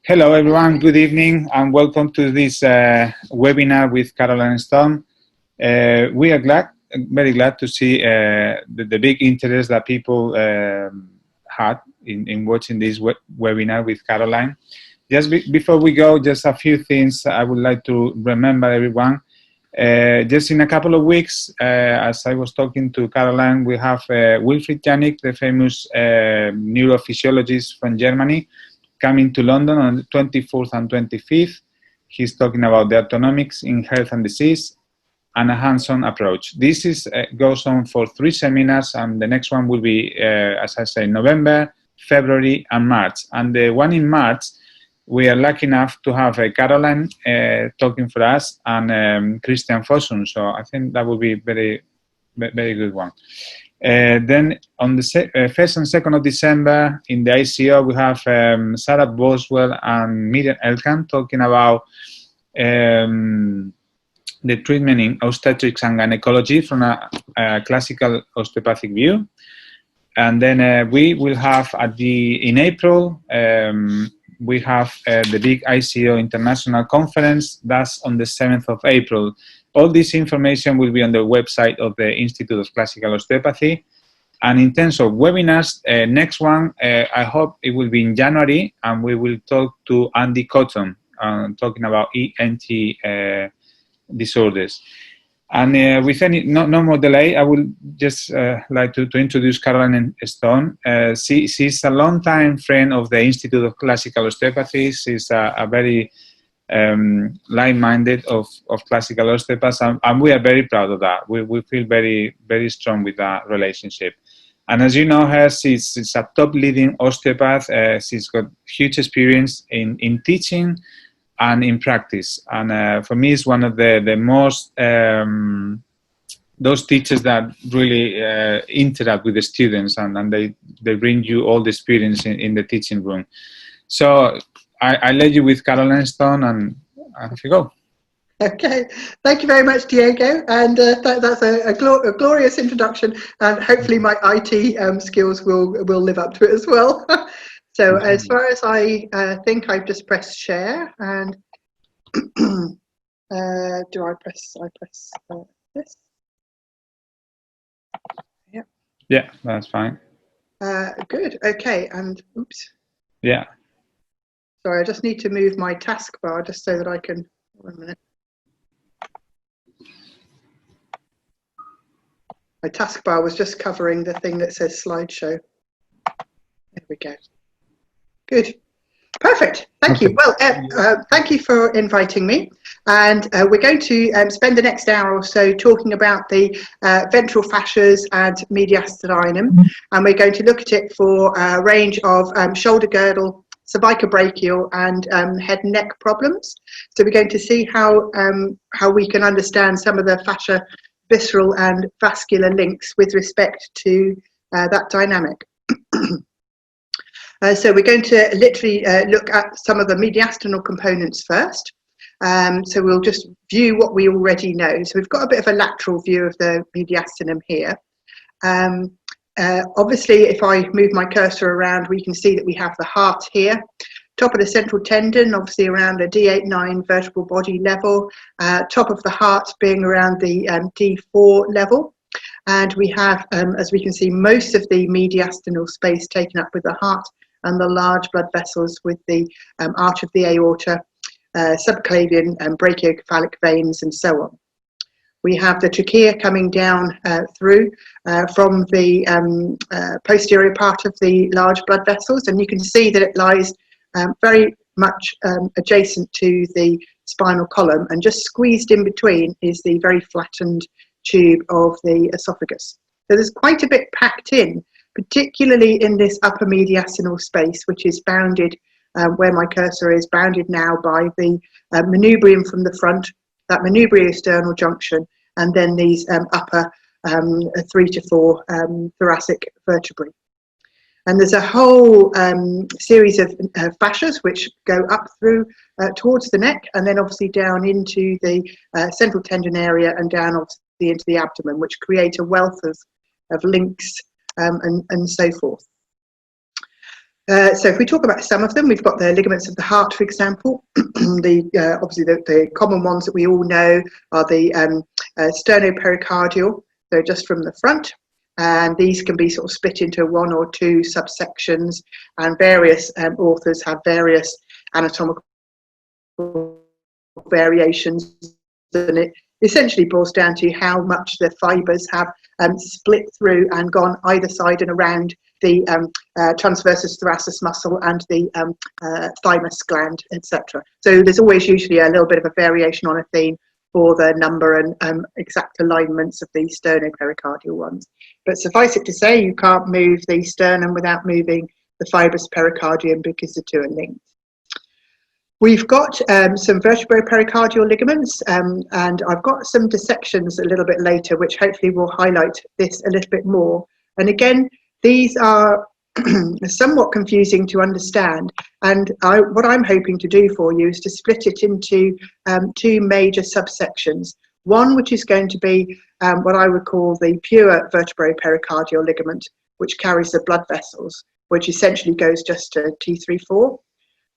Hello, everyone. Good evening, and welcome to this webinar with Caroline Stone. We are very glad to see the big interest that people had in watching this webinar with Caroline. Just before we go, just a few things I would like to remember everyone. Just in a couple of weeks, as I was talking to Caroline, we have Wilfried Janik, the famous neurophysiologist from Germany, coming to London on the 24th and 25th. He's talking about the autonomics in health and disease and a hands-on approach. This is goes on for 3 seminars, and the next one will be, as I say, November, February, and March. And the one in March, we are lucky enough to have Caroline talking for us and Christian Fossum. So I think that will be very good one. Then on the 1st and 2nd of December in the ICO, we have Sarah Boswell and Miriam Elkan talking about the treatment in obstetrics and gynecology from a classical osteopathic view. And then we will have in April, we have the big ICO International Conference. That's on the 7th of April. All this information will be on the website of the Institute of Classical Osteopathy. And in terms of webinars, next one, I hope it will be in January, and we will talk to Andy Cotton, talking about ENT disorders. And with no more delay, I would just like to introduce Caroline Stone. She's a long-time friend of the Institute of Classical Osteopathy. She's a very like-minded of classical osteopaths, and we are very proud of that. We feel very strong with that relationship. And as you know her, she's a top leading osteopath. She's got huge experience in teaching and in practice. And for me, it's one of the most those teachers that really interact with the students, and they bring you all the experience in the teaching room. So I led you with Caroline Stone, and off you go. Okay, thank you very much, Diego, and that's a glorious introduction, and hopefully my IT skills will live up to it as well. So as far as I think, I've just pressed share, and do I press this? Yeah, that's fine. Good. Okay, and oops. Yeah. Sorry, I just need to move my taskbar just so that I can. 1 minute. My taskbar was just covering the thing that says slideshow. There we go. Good. Perfect. Thank you. Well, thank you for inviting me. And we're going to spend the next hour or so talking about the ventral fascias and mediastinum. And we're going to look at it for a range of shoulder girdle, cervicobrachial and head and neck problems. So we're going to see how we can understand some of the fascia, visceral and vascular links with respect to that dynamic. So we're going to literally look at some of the mediastinal components first. So we'll just view what we already know. So we've got a bit of a lateral view of the mediastinum here. Obviously, if I move my cursor around, we can see that we have the heart here. Top of the central tendon, obviously around the D8-9 vertebral body level. Top of the heart being around the D4 level. And we have, as we can see, most of the mediastinal space taken up with the heart and the large blood vessels with the arch of the aorta, subclavian and brachiocephalic veins, and so on. We have the trachea coming down through from the posterior part of the large blood vessels, and you can see that it lies very much adjacent to the spinal column, and just squeezed in between is the very flattened tube of the esophagus. So there's quite a bit packed in, particularly in this upper mediastinal space, which is bounded, where my cursor is, bounded now by the manubrium from the front, that manubriosternal junction, and then these upper 3 to 4 thoracic vertebrae. And there's a whole series of fascias which go up through towards the neck, and then obviously down into the central tendon area and down obviously into the abdomen, which create a wealth of links and so forth. So if we talk about some of them, we've got the ligaments of the heart, for example. Obviously the common ones that we all know are the sternopericardial, so just from the front. And these can be sort of split into one or two subsections, and various authors have various anatomical variations, and it essentially boils down to how much the fibres have split through and gone either side and around the transversus thoracis muscle and the thymus gland, etc. So there's always usually a little bit of a variation on a theme for the number and exact alignments of the sternopericardial ones. But suffice it to say, you can't move the sternum without moving the fibrous pericardium because the two are linked. We've got some vertebropericardial ligaments, and I've got some dissections a little bit later, which hopefully will highlight this a little bit more. And again, these are somewhat confusing to understand, and what I'm hoping to do for you is to split it into two major subsections. One which is going to be what I would call the pure vertebropericardial ligament, which carries the blood vessels, which essentially goes just to T3-4.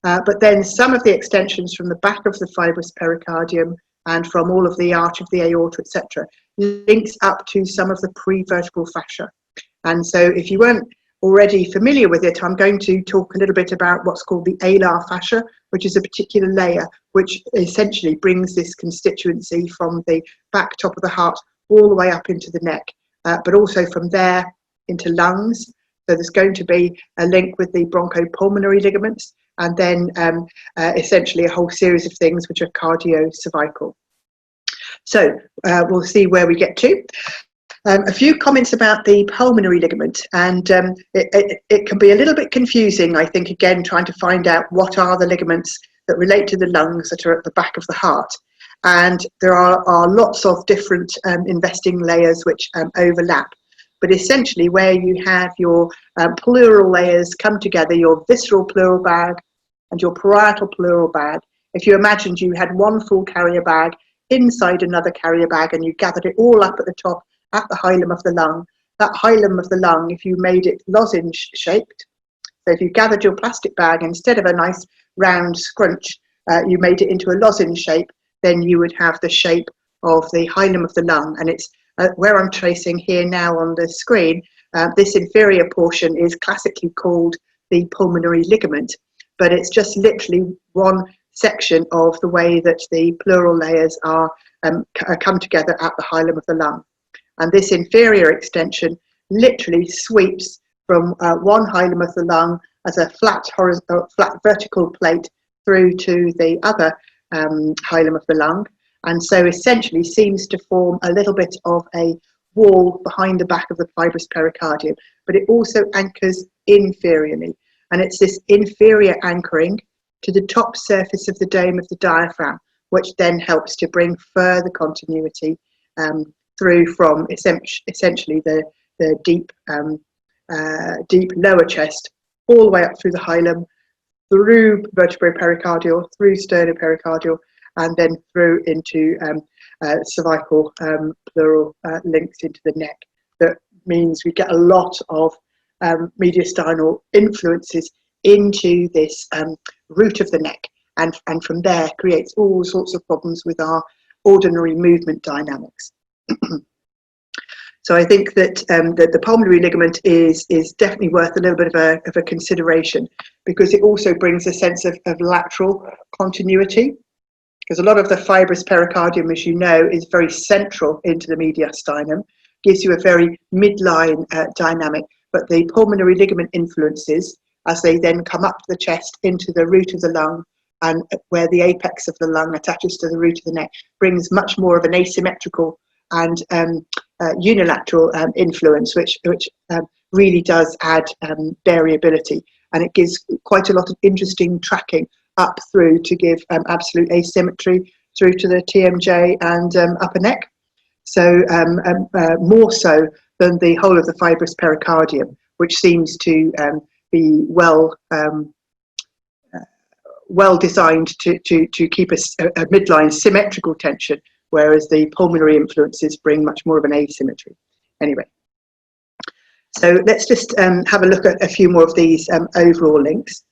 But then some of the extensions from the back of the fibrous pericardium and from all of the arch of the aorta, etc., links up to some of the prevertebral fascia. And so if you weren't already familiar with it, I'm going to talk a little bit about what's called the alar fascia, which is a particular layer which essentially brings this constituency from the back top of the heart all the way up into the neck, but also from there into lungs. So there's going to be a link with the bronchopulmonary ligaments, and then essentially a whole series of things which are cardio-cervical. So we'll see where we get to. A few comments about the pulmonary ligament, and it can be a little bit confusing, I think, again, trying to find out what are the ligaments that relate to the lungs that are at the back of the heart. And there are lots of different investing layers which overlap. But essentially where you have your pleural layers come together, your visceral pleural bag and your parietal pleural bag, if you imagined you had one full carrier bag inside another carrier bag and you gathered it all up at the top at the hilum of the lung, that hilum of the lung, if you made it lozenge shaped, so if you gathered your plastic bag, instead of a nice round scrunch, you made it into a lozenge shape, then you would have the shape of the hilum of the lung. And it's where I'm tracing here now on the screen, this inferior portion is classically called the pulmonary ligament, but it's just literally one section of the way that the pleural layers are come together at the hilum of the lung. And this inferior extension literally sweeps from one hilum of the lung as a flat vertical plate through to the other hilum of the lung, and so essentially seems to form a little bit of a wall behind the back of the fibrous pericardium, but it also anchors inferiorly, and it's this inferior anchoring to the top surface of the dome of the diaphragm which then helps to bring further continuity through from essentially the deep lower chest all the way up through the hilum, through vertebropericardial, through sternopericardial, and then through into cervical pleural links into the neck. That means we get a lot of mediastinal influences into this root of the neck, and from there creates all sorts of problems with our ordinary movement dynamics. So I think that the pulmonary ligament is definitely worth a little bit of a consideration, because it also brings a sense of lateral continuity, because a lot of the fibrous pericardium, as you know, is very central into the mediastinum, gives you a very midline dynamic, but the pulmonary ligament influences, as they then come up the chest into the root of the lung, and where the apex of the lung attaches to the root of the neck, brings much more of an asymmetrical and unilateral influence, which really does add variability, and it gives quite a lot of interesting tracking up through to give absolute asymmetry through to the TMJ and upper neck. So more so than the whole of the fibrous pericardium, which seems to be well designed to keep a midline symmetrical tension, whereas the pulmonary influences bring much more of an asymmetry. Anyway, So let's just have a look at a few more of these overall links.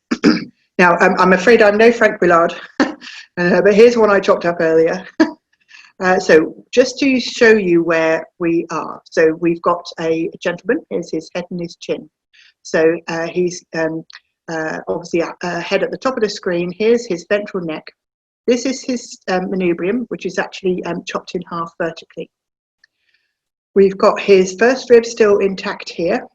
Now, I'm afraid I'm no Frank Willard, but here's one I chopped up earlier. So just to show you where we are. So we've got a gentleman, here's his head and his chin. So he's obviously head at the top of the screen. Here's his ventral neck. This is his manubrium, which is actually chopped in half vertically. We've got his first rib still intact here.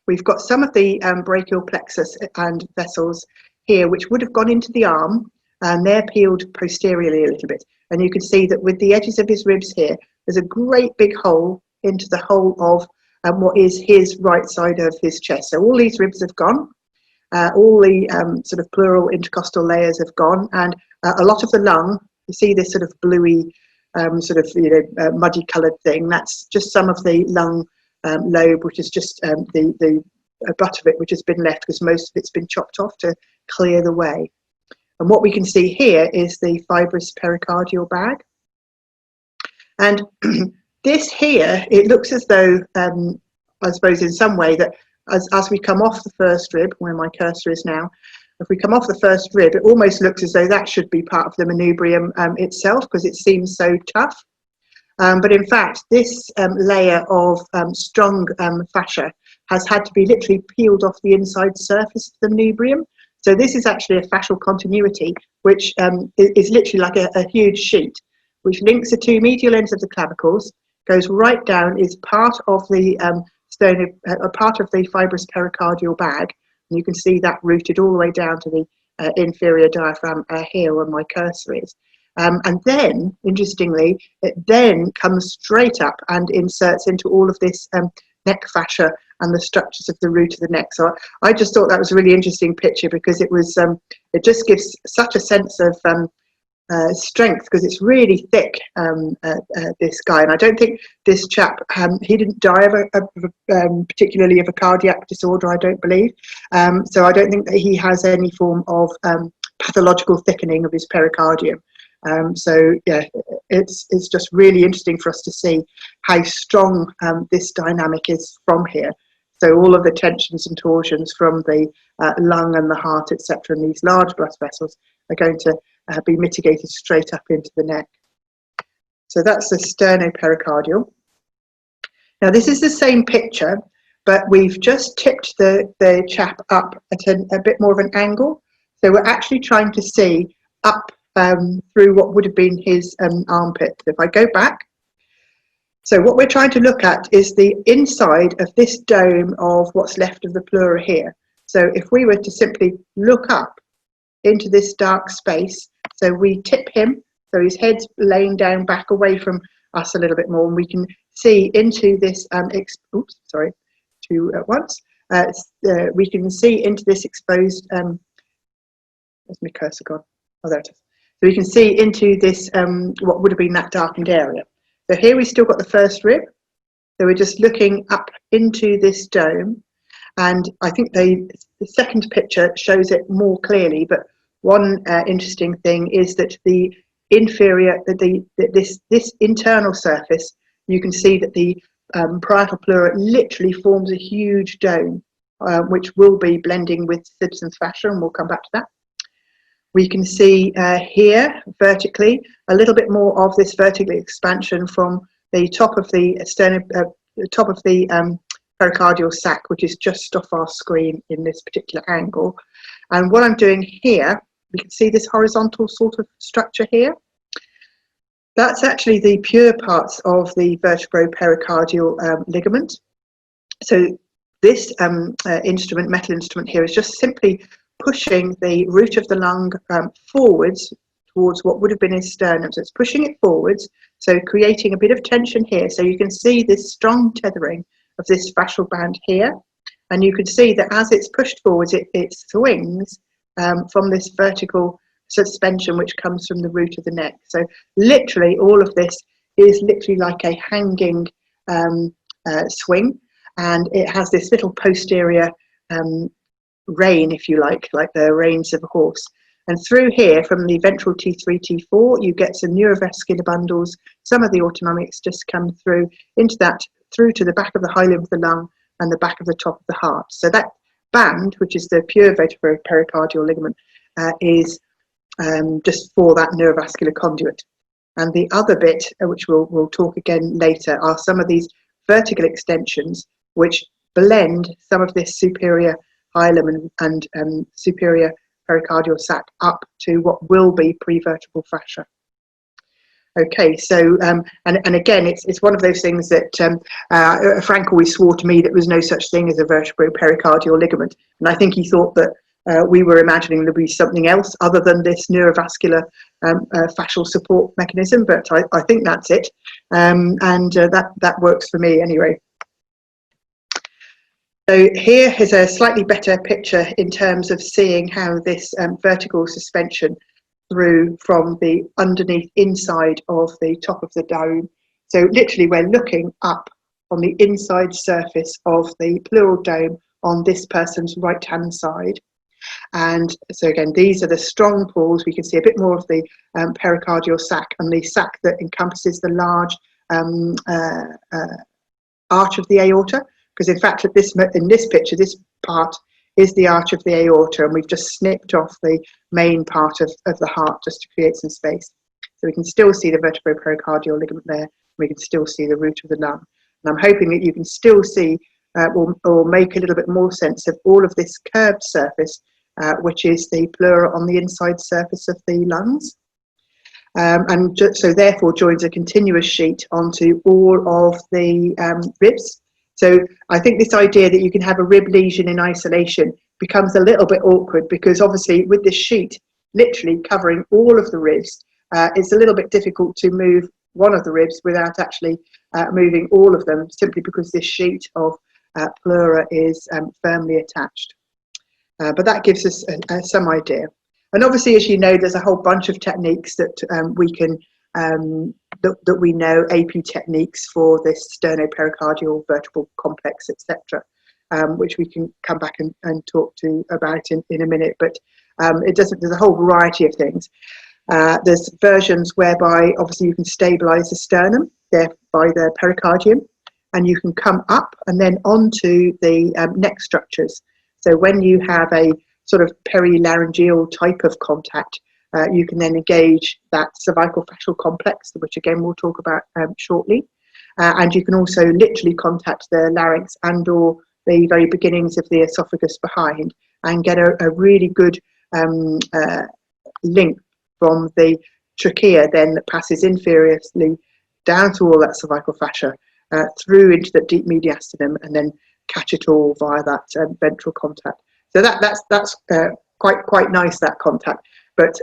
We've got some of the brachial plexus and vessels here, which would have gone into the arm, and they're peeled posteriorly a little bit. And you can see that with the edges of his ribs here, there's a great big hole into the whole of what is his right side of his chest. So all these ribs have gone. All the sort of pleural intercostal layers have gone, and a lot of the lung, you see this sort of bluey, sort of muddy coloured thing. That's just some of the lung lobe, which is just the butt of it, which has been left because most of it's been chopped off to clear the way. And what we can see here is the fibrous pericardial bag. And this here, it looks as though, I suppose in some way, that as we come off the first rib, where my cursor is now, if we come off the first rib, it almost looks as though that should be part of the manubrium itself, because it seems so tough. But in fact, this layer of strong fascia has had to be literally peeled off the inside surface of the manubrium. So this is actually a fascial continuity, which is literally like a huge sheet, which links the two medial ends of the clavicles, goes right down, is part of the part of the fibrous pericardial bag, and you can see that routed all the way down to the inferior diaphragm here where my cursor is. And then, interestingly, it then comes straight up and inserts into all of this neck fascia and the structures of the root of the neck. So I just thought that was a really interesting picture, because it was it just gives such a sense of strength, because it's really thick, this guy. And I don't think this chap, he didn't die of particularly of a cardiac disorder, I don't believe. So I don't think that he has any form of pathological thickening of his pericardium. So yeah, it's just really interesting for us to see how strong this dynamic is from here. So all of the tensions and torsions from the lung and the heart, etc., and these large blood vessels are going to be mitigated straight up into the neck. So that's the sternopericardial. Now this is the same picture, but we've just tipped the chap up at a bit more of an angle. So we're actually trying to see up through what would have been his armpit. If I go back, so what we're trying to look at is the inside of this dome of what's left of the pleura here. So if we were to simply look up into this dark space, so we tip him, so his head's laying down back away from us a little bit more, and we can see into this, oops, sorry, two at once. We can see into this exposed, where's my cursor gone? Oh, there it is. So we can see into this, what would have been that darkened area. So here we've still got the first rib. So we're just looking up into this dome. And I think the second picture shows it more clearly. But one interesting thing is that the inferior, this internal surface, you can see that the parietal pleura literally forms a huge dome, which will be blending with Simpson's fascia, and we'll come back to that. We can see here vertically a little bit more of this vertical expansion from the top of the pericardial sac, which is just off our screen in this particular angle. And what I'm doing here, we can see this horizontal sort of structure here. That's actually the pure parts of the vertebropericardial ligament. So this instrument, metal instrument here, is just simply pushing the root of the lung forwards towards what would have been his sternum. So it's pushing it forwards, so creating a bit of tension here. So you can see this strong tethering of this fascial band here. And you can see that as it's pushed forwards, it swings from this vertical suspension, which comes from the root of the neck. So literally all of this is literally like a hanging swing. And it has this little posterior rein, if you like the reins of a horse. And through here, from the ventral T3, T4, you get some neurovascular bundles. Some of the autonomics just come through into that, through to the back of the hilum of the lung, and the back of the top of the heart. So that band, which is the pure vertebral pericardial ligament, is just for that neurovascular conduit. And the other bit, which we'll talk again later, are some of these vertical extensions which blend some of this superior hilum and superior pericardial sac up to what will be prevertebral fascia. Okay, so and again, it's one of those things that Frank always swore to me that there was no such thing as a vertebral pericardial ligament, and I think he thought that we were imagining there would be something else other than this neurovascular fascial support mechanism, but I think that's it, and that works for me anyway. So here is a slightly better picture in terms of seeing how this vertical suspension through from the underneath inside of the top of the dome. So literally we're looking up on the inside surface of the pleural dome on this person's right hand side. And so again, these are the strong pulls. We can see a bit more of the pericardial sac and the sac that encompasses the large arch of the aorta, because in fact in this picture, this part is the arch of the aorta, and we've just snipped off the main part of the heart just to create some space. So we can still see the vertebral pericardial ligament there. We can still see the root of the lung. And I'm hoping that you can still see or make a little bit more sense of all of this curved surface, which is the pleura on the inside surface of the lungs. And so therefore joins a continuous sheet onto all of the ribs. So I think this idea that you can have a rib lesion in isolation becomes a little bit awkward, because obviously with this sheet literally covering all of the ribs, it's a little bit difficult to move one of the ribs without actually moving all of them, simply because this sheet of pleura is firmly attached. But that gives us some idea. And obviously, as you know, there's a whole bunch of techniques that we can that we know, AP techniques for this sternopericardial vertebral complex, etc., which we can come back and talk to about in a minute. But there's a whole variety of things. There's versions whereby obviously you can stabilize the sternum there by the pericardium, and you can come up and then onto the neck structures. So when you have a sort of perilaryngeal type of contact, you can then engage that cervical fascial complex, which again we'll talk about shortly. And you can also literally contact the larynx and or the very beginnings of the esophagus behind, and get a really good link from the trachea then that passes inferiorly down to all that cervical fascia, through into the deep mediastinum, and then catch it all via that ventral contact. So that's quite nice, that contact. But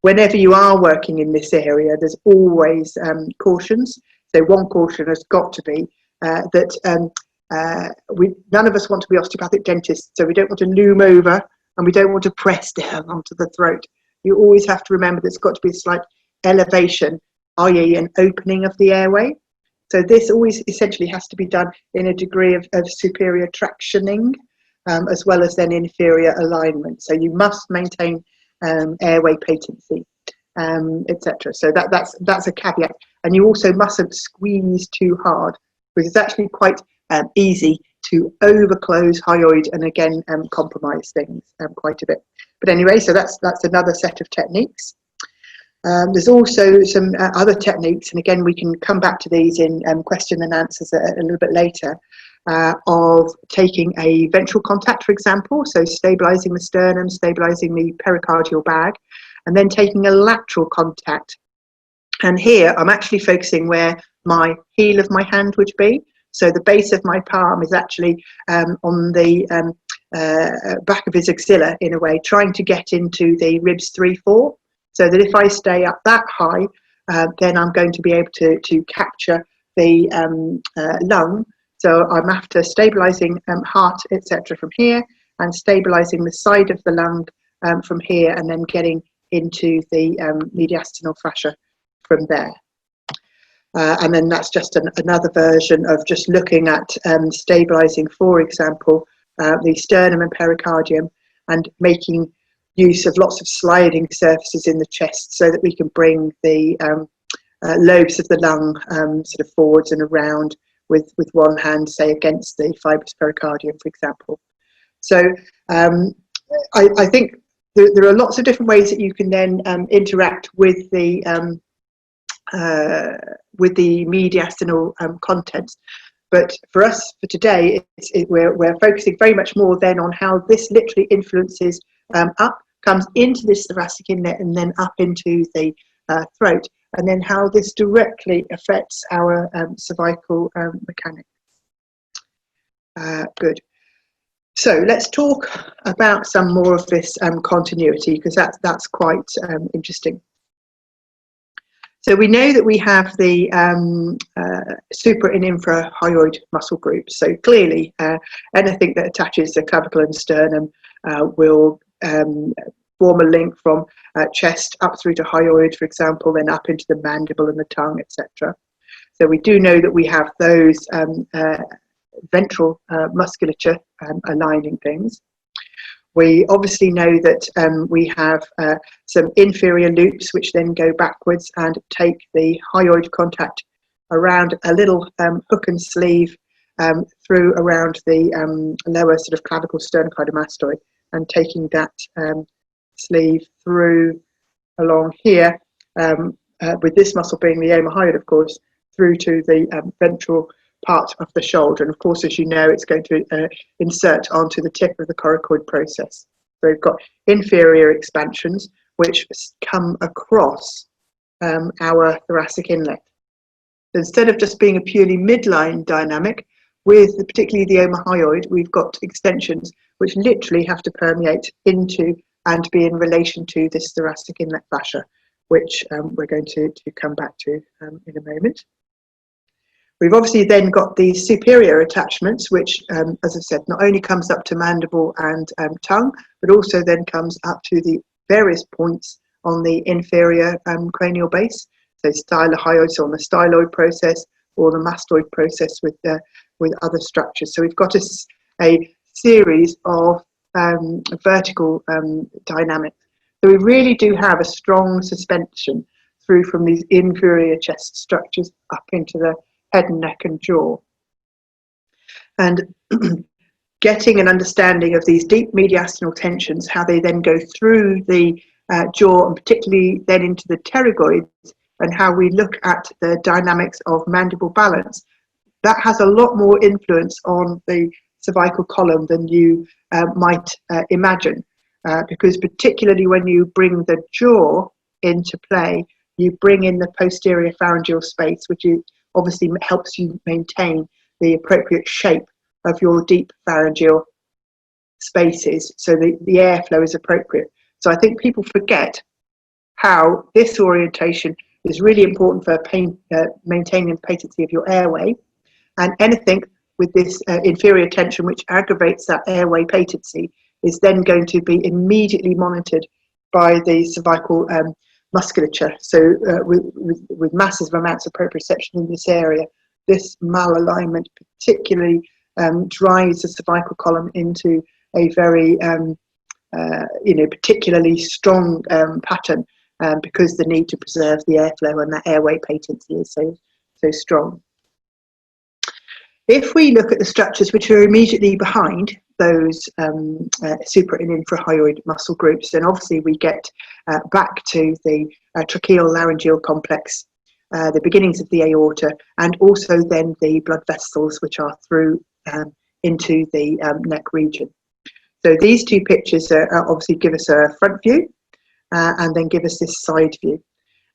whenever you are working in this area, there's always cautions. So one caution has got to be that none of us want to be osteopathic dentists, so we don't want to loom over and we don't want to press down onto the throat. You always have to remember there's got to be a slight elevation, i.e. an opening of the airway. So this always essentially has to be done in a degree of superior tractioning, as well as then inferior alignment. So you must maintain airway patency, etc. So that's a caveat. And you also mustn't squeeze too hard, because it's actually quite easy to overclose hyoid and again compromise things quite a bit. But anyway, so that's another set of techniques. There's also some other techniques, and again we can come back to these in question and answers a little bit later, of taking a ventral contact, for example, so stabilizing the sternum, stabilizing the pericardial bag, and then taking a lateral contact. And here I'm actually focusing where my heel of my hand would be. So the base of my palm is actually on the back of his axilla, in a way, trying to get into the ribs 3-4. So that if I stay up that high, then I'm going to be able to capture the lung. So I'm after stabilizing heart, etc. from here, and stabilizing the side of the lung from here, and then getting into the mediastinal fascia from there. And then that's just another version of just looking at stabilizing, for example, the sternum and pericardium, and making use of lots of sliding surfaces in the chest, so that we can bring the lobes of the lung sort of forwards and around with one hand, say, against the fibrous pericardium, for example. So I think there are lots of different ways that you can then interact with the mediastinal contents. But for us, for today, we're focusing very much more then on how this literally influences up, comes into this thoracic inlet and then up into the throat, and then how this directly affects our cervical mechanics. Good. So let's talk about some more of this continuity, because that's quite interesting. So we know that we have the supra and infrahyoid muscle groups. So clearly, anything that attaches the clavicle and sternum will form a link from chest up through to hyoid, for example, then up into the mandible and the tongue, etc. So we do know that we have those ventral musculature aligning things. We obviously know that we have some inferior loops which then go backwards and take the hyoid contact around a little hook and sleeve through around the lower sort of clavicle sternocleidomastoid, and taking that sleeve through along here, with this muscle being the omohyoid, of course, through to the ventral part of the shoulder. And of course, as you know, it's going to insert onto the tip of the coracoid process. So we've got inferior expansions which come across our thoracic inlet. So instead of just being a purely midline dynamic, with particularly the omohyoid, we've got extensions which literally have to permeate into and be in relation to this thoracic inlet fascia, which we're going to come back to in a moment. We've obviously then got these superior attachments, which, as I've said, not only comes up to mandible and tongue, but also then comes up to the various points on the inferior cranial base. So stylohyoid, so on the styloid process, or the mastoid process with other structures. So we've got a series of vertical dynamics. So we really do have a strong suspension through from these inferior chest structures up into the head and neck and jaw. And getting an understanding of these deep mediastinal tensions, how they then go through the jaw and particularly then into the pterygoids, and how we look at the dynamics of mandible balance, that has a lot more influence on the cervical column than you might imagine, because particularly when you bring the jaw into play, you bring in the posterior pharyngeal space, which obviously helps you maintain the appropriate shape of your deep pharyngeal spaces, so the airflow is appropriate. So I think people forget how this orientation is really important for maintaining the patency of your airway, and anything with this inferior tension which aggravates that airway patency is then going to be immediately monitored by the cervical musculature. So with massive amounts of proprioception in this area, this malalignment particularly drives the cervical column into a very particularly strong pattern, because the need to preserve the airflow and that airway patency is so strong. If we look at the structures which are immediately behind those supra and infrahyoid muscle groups, then obviously we get back to the tracheal laryngeal complex, the beginnings of the aorta, and also then the blood vessels which are through into the neck region. So these two pictures obviously give us a front view and then give us this side view.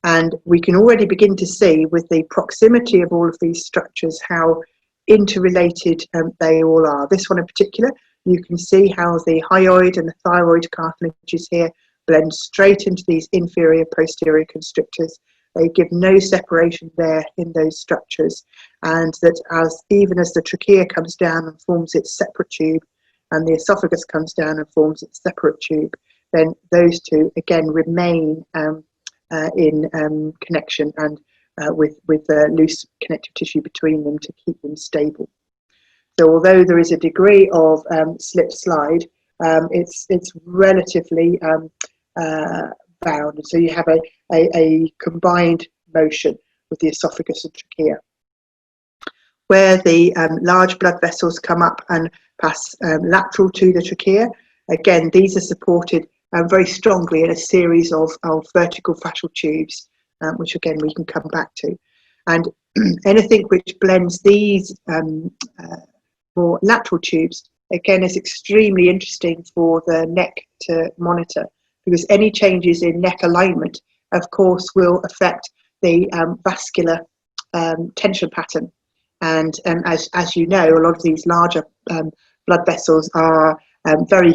And we can already begin to see with the proximity of all of these structures how interrelated they all are. This one in particular, you can see how the hyoid and the thyroid cartilages here blend straight into these inferior posterior constrictors. They give no separation there in those structures, and that even as the trachea comes down and forms its separate tube, and the esophagus comes down and forms its separate tube, then those two again remain in connection and with loose connective tissue between them to keep them stable. So although there is a degree of slip slide, it's relatively bound. So you have a combined motion with the esophagus and trachea. where the large blood vessels come up and pass lateral to the trachea. Again, these are supported very strongly in a series of vertical fascial tubes, which again we can come back to. And anything which blends these more lateral tubes, again, is extremely interesting for the neck to monitor, because any changes in neck alignment, of course, will affect the vascular tension pattern. And as you know, a lot of these larger blood vessels are very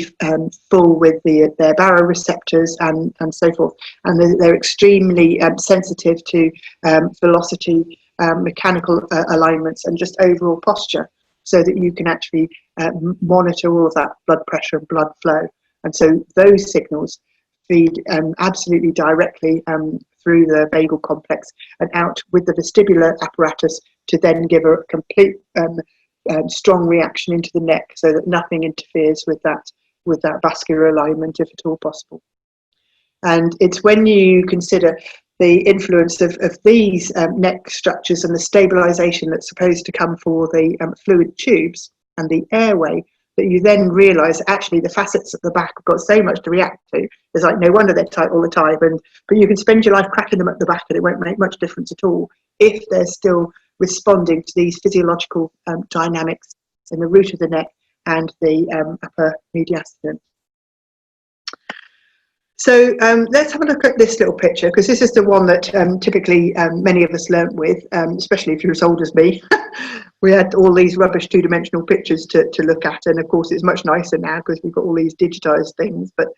full with their baroreceptors and so forth, and they're extremely sensitive to velocity, mechanical alignments, and just overall posture, so that you can actually monitor all of that blood pressure and blood flow. And so those signals feed absolutely directly through the vagal complex and out with the vestibular apparatus to then give a complete strong reaction into the neck, so that nothing interferes with that vascular alignment, if at all possible. And it's when you consider the influence of these neck structures and the stabilization that's supposed to come for the fluid tubes and the airway, that you then realise actually the facets at the back have got so much to react to. It's like, no wonder they're tight all the time. But you can spend your life cracking them at the back and it won't make much difference at all if they're still responding to these physiological dynamics in the root of the neck and the upper mediastinum. So let's have a look at this little picture, because this is the one that typically many of us learnt with, especially if you're as old as me. We had all these rubbish two-dimensional pictures to look at, and of course it's much nicer now because we've got all these digitised things. But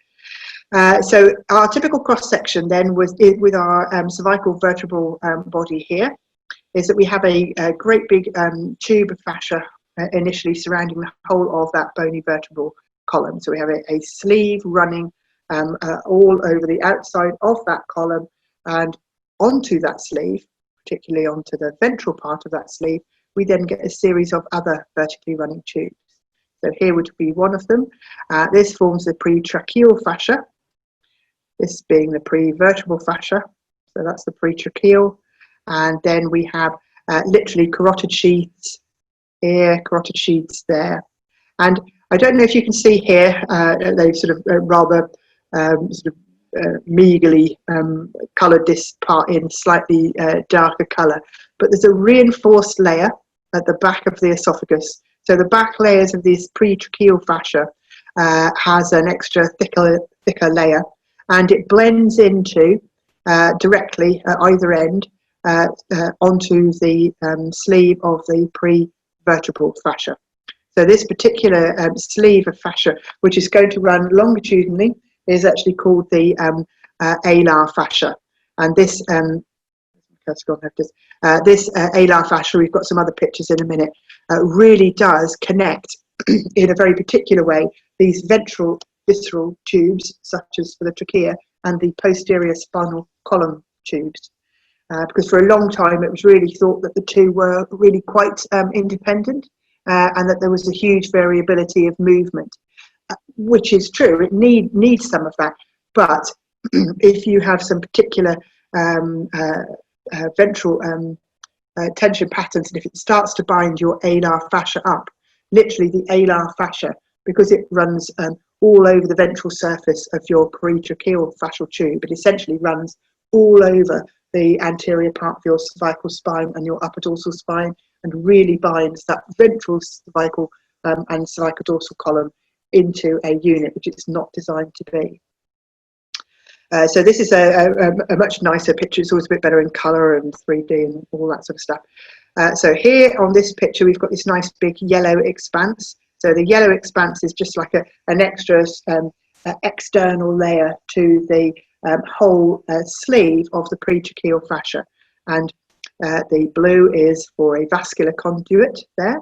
so our typical cross-section then was with our cervical vertebral body here, is that we have a great big tube of fascia initially surrounding the whole of that bony vertebral column. So we have a sleeve running all over the outside of that column, and onto that sleeve, particularly onto the ventral part of that sleeve, we then get a series of other vertically running tubes. So here would be one of them. This forms the pretracheal fascia, this being the prevertebral fascia, so that's the pretracheal. And then we have literally carotid sheaths here, carotid sheaths there. And I don't know if you can see here, they've sort of rather meagerly coloured this part in slightly darker colour, but there's a reinforced layer at the back of the esophagus. So the back layers of this pretracheal fascia has an extra thicker layer, and it blends into directly at either end onto the sleeve of the prevertebral fascia. So this particular sleeve of fascia, which is going to run longitudinally, is actually called the alar fascia. And this alar fascia, we've got some other pictures in a minute, really does connect in a very particular way these ventral visceral tubes, such as for the trachea, and the posterior spinal column tubes. Because for a long time it was really thought that the two were really quite independent, and that there was a huge variability of movement, which is true. It needs some of that, but if you have some particular ventral tension patterns, and if it starts to bind your alar fascia up, literally the alar fascia, because it runs all over the ventral surface of your pretracheal fascial tube, it essentially runs all over the anterior part of your cervical spine and your upper dorsal spine, and really binds that ventral cervical and cervical dorsal column into a unit which it's not designed to be. So this is a much nicer picture. It's always a bit better in colour and 3D and all that sort of stuff. So here on this picture we've got this nice big yellow expanse. So the yellow expanse is just like an extra external layer to the whole sleeve of the pretracheal fascia, and the blue is for a vascular conduit there.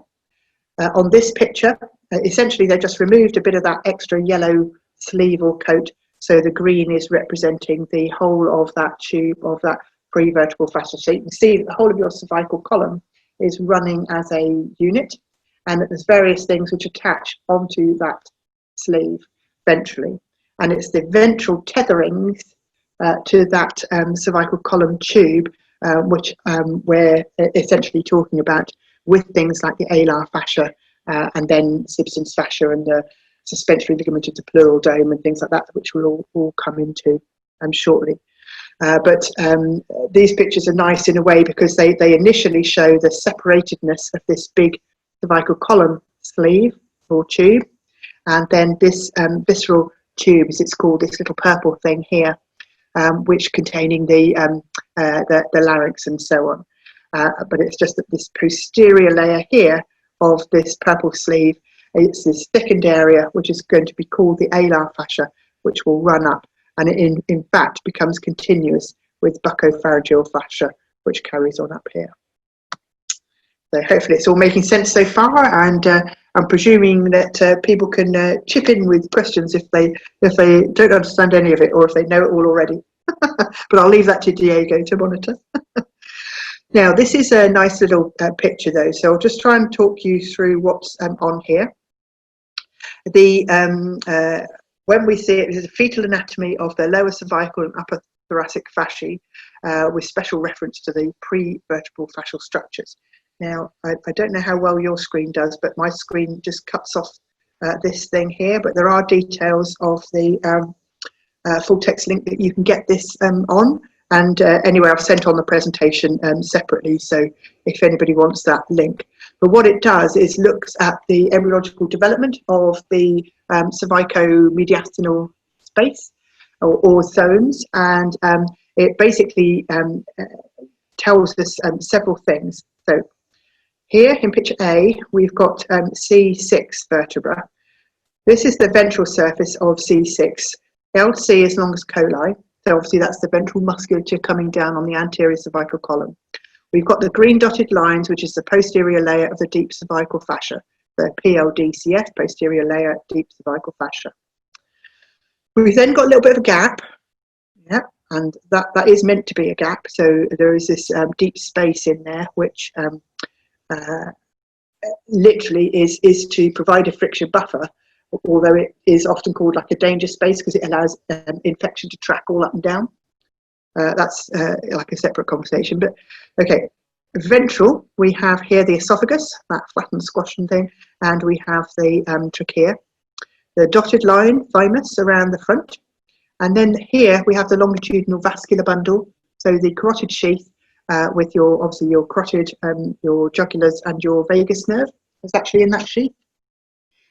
On this picture, essentially they just removed a bit of that extra yellow sleeve or coat, so the green is representing the whole of that tube of that prevertebral fascia. So you can see that the whole of your cervical column is running as a unit, and that there's various things which attach onto that sleeve ventrally, and it's the ventral tetherings to that cervical column tube which we're essentially talking about with things like the alar fascia and then Simpson's fascia and the suspensory ligament of the pleural dome and things like that, which we'll all come into shortly. But these pictures are nice in a way because they initially show the separatedness of this big cervical column sleeve or tube, and then this visceral tube, as it's called, this little purple thing here, which containing the larynx and so on. But it's just that this posterior layer here of this purple sleeve, it's this thickened area which is going to be called the alar fascia, which will run up, and it in fact becomes continuous with buccopharyngeal fascia, which carries on up here. So hopefully it's all making sense so far, and I'm presuming that people can chip in with questions if they don't understand any of it or if they know it all already. But I'll leave that to Diego to monitor. Now, this is a nice little picture though, so I'll just try and talk you through what's on here. When we see it, this is a fetal anatomy of the lower cervical and upper thoracic fasciae with special reference to the pre-vertebral fascial structures. Now, I don't know how well your screen does, but my screen just cuts off this thing here, but there are details of the full text link that you can get this on. And anyway, I've sent on the presentation separately, so if anybody wants that link. But what it does is looks at the embryological development of the cervico-mediastinal space or zones, and it basically tells us several things. So here in picture A, we've got C6 vertebra. This is the ventral surface of C6. LC is longus coli. So obviously that's the ventral musculature coming down on the anterior cervical column. We've got the green dotted lines, which is the posterior layer of the deep cervical fascia, the PLDCF, posterior layer, deep cervical fascia. We've then got a little bit of a gap, yeah, and that is meant to be a gap. So there is this deep space in there, which literally is to provide a friction buffer, although it is often called like a danger space because it allows infection to track all up and down. That's like a separate conversation, but okay. Ventral, we have here the esophagus, that flattened squashing thing, and we have the trachea. The dotted line, thymus, around the front. And then here we have the longitudinal vascular bundle, so the carotid sheath with your, obviously your carotid, your jugulars and your vagus nerve is actually in that sheath.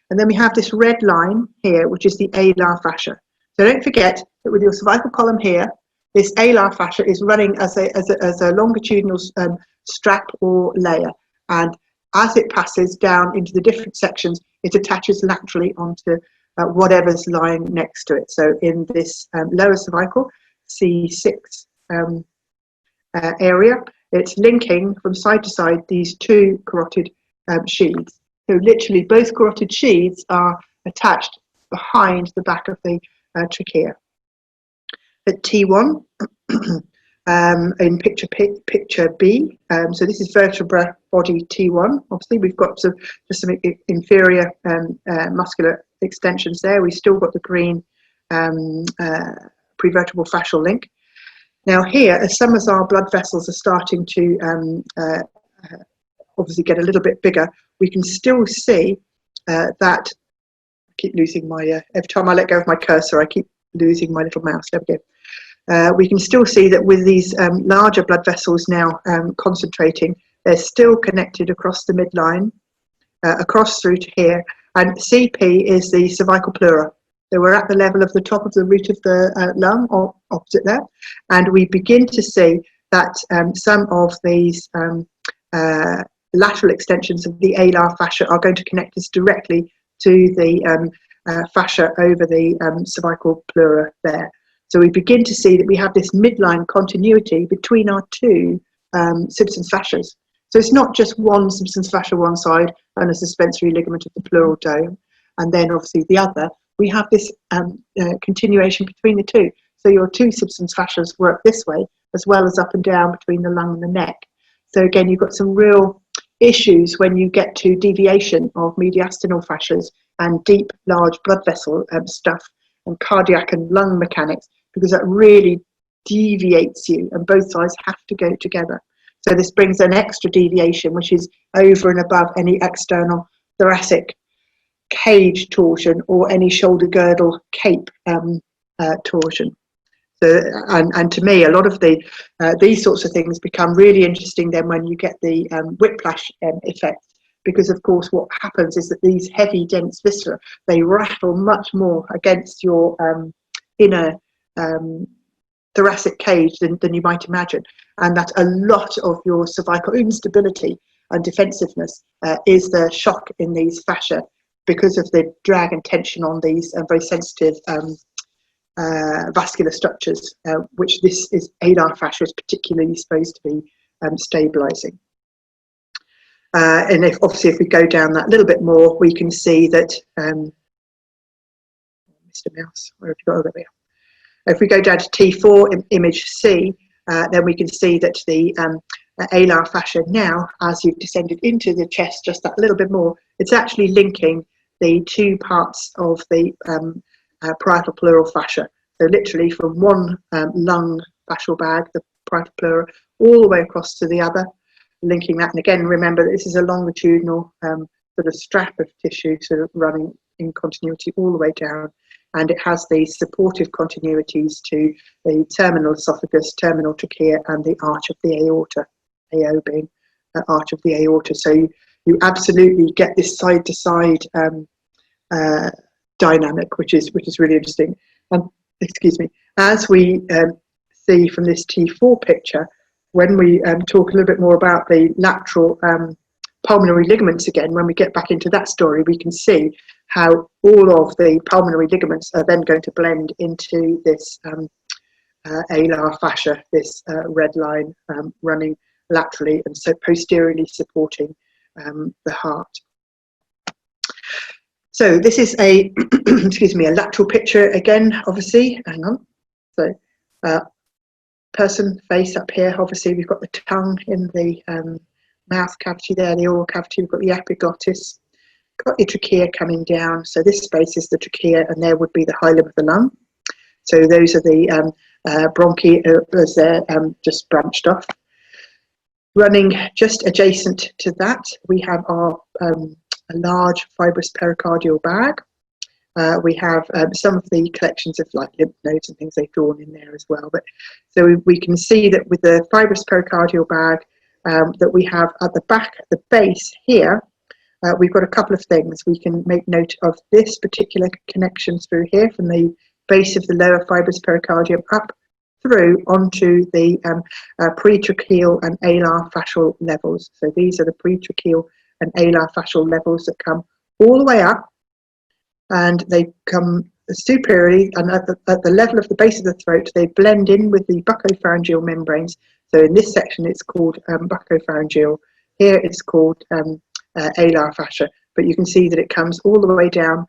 And then we have this red line here, which is the alar fascia. So don't forget that with your cervical column here, this alar fascia is running as a longitudinal strap or layer. And as it passes down into the different sections, it attaches laterally onto whatever's lying next to it. So in this lower cervical, C6 area, it's linking from side to side these two carotid sheaths. So literally both carotid sheaths are attached behind the back of the trachea. At T1, in picture B, so this is vertebra body T1. Obviously we've got just some inferior muscular extensions there. We've still got the green prevertebral fascial link. Now here, as some of our blood vessels are starting to obviously get a little bit bigger, we can still see that, I keep losing my, every time I let go of my cursor, I keep losing my little mouse. There we go. We can still see that with these larger blood vessels now concentrating, they're still connected across the midline, across through to here, and CP is the cervical pleura. So we're at the level of the top of the root of the lung, or opposite there, and we begin to see that some of these lateral extensions of the alar fascia are going to connect us directly to the fascia over the cervical pleura there. So we begin to see that we have this midline continuity between our two Simpson's fascias. So it's not just one Simpson's fascia one side and a suspensory ligament of the pleural dome, and then obviously the other. We have this continuation between the two. So your two Simpson's fascias work this way, as well as up and down between the lung and the neck. So again, you've got some real issues when you get to deviation of mediastinal fascias and deep, large blood vessel stuff and cardiac and lung mechanics, because that really deviates you, and both sides have to go together. So this brings an extra deviation, which is over and above any external thoracic cage torsion or any shoulder girdle cape torsion. So, and to me, a lot of these sorts of things become really interesting then when you get the whiplash effect, because of course what happens is that these heavy, dense viscera, they rattle much more against your inner thoracic cage than you might imagine, and that a lot of your cervical instability and defensiveness is the shock in these fascia because of the drag and tension on these very sensitive vascular structures, which this is alar fascia is particularly supposed to be stabilizing. And obviously if we go down that a little bit more, we can see that Mr. Mouse, where have you got? Oh, there we are. If we go down to T4 image C, then we can see that the alar fascia now, as you've descended into the chest just that little bit more, it's actually linking the two parts of the parietal pleural fascia. So literally from one lung fascial bag, the parietal pleura, all the way across to the other, linking that. And again, remember that this is a longitudinal sort of strap of tissue sort of running in continuity all the way down. And it has these supportive continuities to the terminal esophagus, terminal trachea, and the arch of the aorta, AO being arch of the aorta. So you absolutely get this side-to-side dynamic, which is really interesting. And excuse me, as we see from this T4 picture, when we talk a little bit more about the lateral pulmonary ligaments again, when we get back into that story, we can see how all of the pulmonary ligaments are then going to blend into this alar fascia, this red line running laterally and so posteriorly supporting the heart. So this is a excuse me, a lateral picture again, obviously. Hang on. So person face up here, obviously we've got the tongue in the mouth cavity there, the oral cavity, we've got the epiglottis, got your trachea coming down. So this space is the trachea, and there would be the hilum of the lung. So those are the bronchi as they're just branched off. Running just adjacent to that, we have our a large fibrous pericardial bag. We have some of the collections of like lymph nodes and things they've drawn in there as well. But so we can see that with the fibrous pericardial bag that we have at the back, at the base here, we've got a couple of things. We can make note of this particular connection through here from the base of the lower fibrous pericardium up through onto the pretracheal and alar fascial levels. So these are the pretracheal and alar fascial levels that come all the way up, and they come superiorly, and at the level of the base of the throat, they blend in with the buccopharyngeal membranes. So in this section, it's called buccopharyngeal. Here it's called alar fascia, but you can see that it comes all the way down,